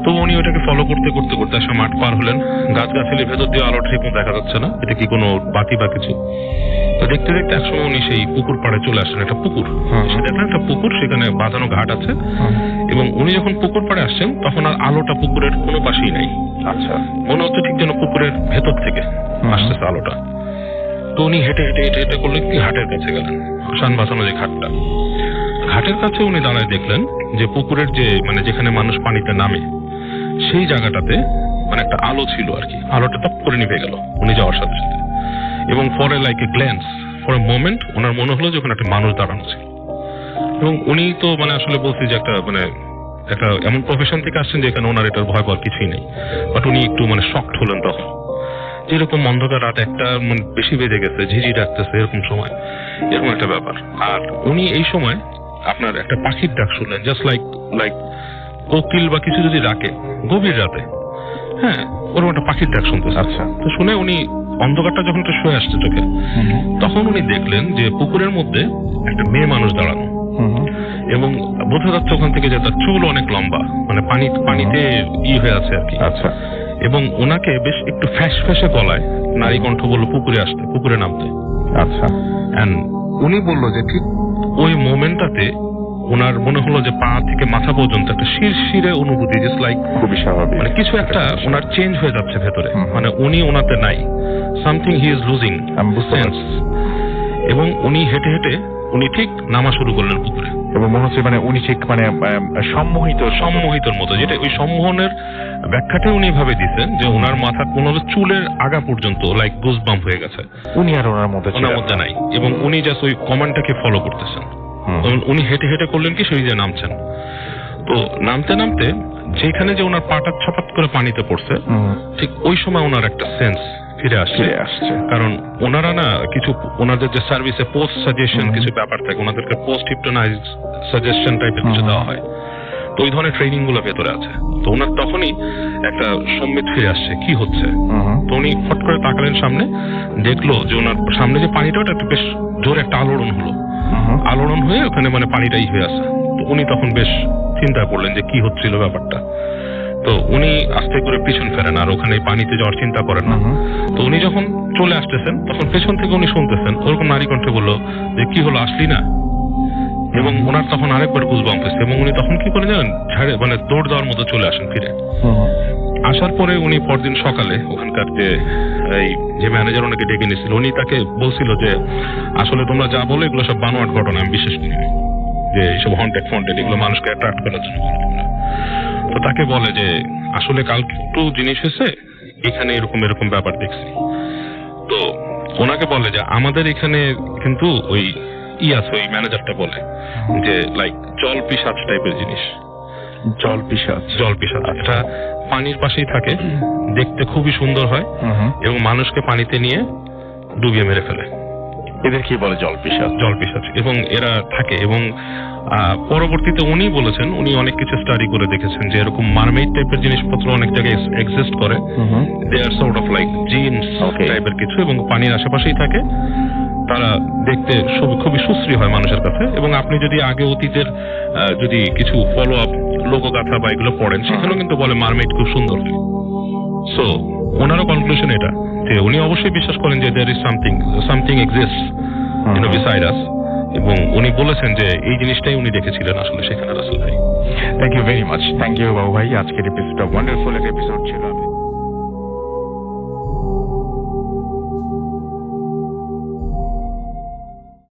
তো উনি ওটাকে ফলো করতে করতে করতে আসা মাঠ পার হলেন। গাছগাছালির ভেতর দিয়ে আলো ঠিক দেখা যাচ্ছে না, এটা কি কোনো বাতি বা কিছু। তো দেখতে দেখতে একসময় উনি সেই পুকুর পাড়ে চলে আসলেন। একটা পুকুর, সেটা একটা পুকুর, সেখানে বাঁধানো ঘাট আছে। এবং উনি যখন পুকুর পাড়ে আসছেন তখন আর আলোটা পুকুরের কোনো পাশেই নাই। আচ্ছা, মনে হচ্ছে ঠিক যেন পুকুরের ভেতর থেকে আসতেছে আলোটা। তো উনি হেঁটে হেঁটে হেঁটে হেঁটে করলেন কি, ঘাটের কাছে গেলেন, শান বাঁধানো যে ঘাটটা, ঘাটের কাছে উনি দাঁড়ায় দেখলেন যে পুকুরের যে মানে যেখানে মানুষ পানিতে নামে সেই জায়গাটাতে মানে একটা আলো ছিল আর কি। আলোটা টপ করে নিভে গেল উনি যাওয়ার সাথে সাথে। এবং পরে like a glance, for a moment ওনার মনে হলো যে ওখানে একটা মানুষ দাঁড়ানো ছিল। এবং উনি তো মানে আসলে বলছি যে একটা মানে একটা এমন প্রফেশন থেকে আসছেন যে এখানে ওনার এটার ভয় পাওয়ার কিছুই নেই। বাট উনি একটু মানে শকড হলেন তখন, যেরকম অন্ধকার রাত 1টা মানে বেশি বেজে গেছে, ঝিঝি ডাকতেছে এরকম সময়, এরকম একটা ব্যাপার। আর উনি এই সময় আপনার একটা পাখির ডাক শুনলেন, জাস্ট লাইক কোকিল বা কিছু যদি ডাকে গভীর রাতে, হ্যাঁ ওরকম একটা পাখির ডাক শুনতেছে। আচ্ছা, তো শুনে উনি অন্ধকারটা যখন একটু শুয়ে আসছে চোখে, তখন উনি দেখলেন যে পুকুরের মধ্যে একটা মেয়ে মানুষ দাঁড়ানো, এবং বোঝা যাচ্ছে ওখান থেকে যে তার চুল অনেক লম্বা, মানে পানিতে হয়ে আছে আর কি। আচ্ছা, এবং ওনাকে বেশ একটু ফ্যাস ফ্যাসে গলায় নারী কণ্ঠ বললো পুকুরে আসতে, পুকুরে নামতে। আচ্ছা, এন্ড উনি বললো যে ঠিক ওই মোমেন্টটাতে ওনার মনে হলো যে পা থেকে মাথা পর্যন্ত একটা শিরশিরে অনুভূতি, জাস্ট লাইক খুবই স্বাভাবিক, মানে কিছু একটা ওনার চেঞ্জ হয়ে যাচ্ছে ভেতরে, মানে উনি ওনাতে নাই, something he is losing sense. এবং উনি হেঁটে হেঁটে উনি ঠিক নামা শুরু করলেন পুকুরে, এবং মনে হচ্ছে মানে উনি ঠিক মানে সম্মোহিতর মতো, যেটা ওই সম্মোহনের ব্যাখ্যাটা উনি ভাবে দিচ্ছেন যে ওনার মাথা মনে হলো চুলের আগা পর্যন্ত লাইক গুজবাম্প হয়ে গেছে, উনি আর ওনার মধ্যে নাই। এবং উনি জাস্ট ওই কমান্ডটাকে ফলো করতেছেন। উনি হেঁটে হেঁটে করলেন কি, সেই যে নামছেন। তো নামতে নামতে যেখানে যে ওনার পাটা ছপাত করে পানিতে পড়ছে, ঠিক ওই সময় ওনার একটা সেন্স ফিরে আসছে। কারণ ওনারা না কিছু ওনাদের যে সার্ভিসে পোস্ট সাজেশন কিছু ব্যাপার থাকে, ওনাদেরকে পোস্ট হিপনোটাইজ সাজেশন টাইপের কিছু দেওয়া হয়, তো ওই ধরনের ট্রেনিং গুলো ভেতরে আছে। তো ওনার তখনই একটা সম্মিত ফিরে আসছে কি হচ্ছে। তো উনি ফট করে তাকালেন সামনে, দেখলো যে ওনার সামনে যে পানিটা ওটা একটা বেশ জোরে একটা আলোড়ন হলো, আলোড়ন হয়ে ওখানে মানে পানিটাই হয়ে আসে। তো উনি তখন বেশ চিন্তা করলেন যে কি হচ্ছিল ব্যাপারটা। তো উনি আস্তে করে পিছন ফেরেন, আর ওখানে পানিতে যাওয়ার চিন্তা করেন না। তো উনি যখন চলে আসতেছেন তখন পেছন থেকে উনি শুনতেছেন ওরকম নারী কণ্ঠে বললো যে কি হলো, আসলি না? এবং ওনার তখন আরেকবার গুজবাম্প হয়েছে এবং উনি তখন কি করে জানেন, ঝাড়ে মানে দৌড় দেওয়ার মতো চলে আসেন ফিরে। আসার পরে উনি পরদিন সকালে ওখানকার যে ম্যানেজার ওনাকে ডেকে নিয়েছিল, উনি তাকে বলছিল যে আসলে তোমরা যা বলো এগুলো সব বানোয়াট ঘটনা, আমি বিশ্বাস করি না, যে এইসব হন্টেড ফন্টেড এগুলো মানুষকে অ্যাট্রাক্ট করার জন্য বলো তোমরা। তো তাকে বলে যে আসলে কালকে একটু জিনিস হয়েছে, এখানে এরকম এরকম ব্যাপার দেখছি। তো ওনাকে বলে যে আমাদের এখানে কিন্তু ওই আছে, ওই ম্যানেজারটা বলে যে লাইক জল পিশাচ টাইপের জিনিস। জল পিশাচ এটা পানির পাশেই থাকে, দেখতে খুবই সুন্দর হয় এবং মানুষকে পানিতে নিয়ে ডুবিয়ে মেরে ফেলে। এদের কি বলে জল পিশাচ। এবং এরা থাকে এবং পরবর্তীতে উনি বলেছেন উনি অনেক কিছু স্টাডি করে দেখেছেন যে এরকম মারমেইড টাইপের জিনিসপত্র অনেক জায়গায় এক্সিস্ট করে, দে আর সর্ট অফ লাইক জিনস টাইপের কিছু, এবং পানির আশেপাশেই থাকে। তারা দেখতে খুবই সুশ্রী হয় মানুষের কাছে। এবং আপনি যদি আগে অতীতের যদি কিছু ফলো আপ লোকগাথা বা এগুলো পড়েন, সেখানেও কিন্তু বলে মারমেইড খুব সুন্দর। সো ওনারও কনক্লুশন এটা যে উনি অবশ্যই বিশ্বাস করেন যে there is something exists beside us, এবং উনি বলেছেন যে এই জিনিসটাই উনি দেখেছিলেন আসলে সেখানে রাসূল ভাই। Thank you very much. Thank you Babu ভাই। আজকের এপিসোডটা ওয়ান্ডারফুল একটা এপিসোড ছিল।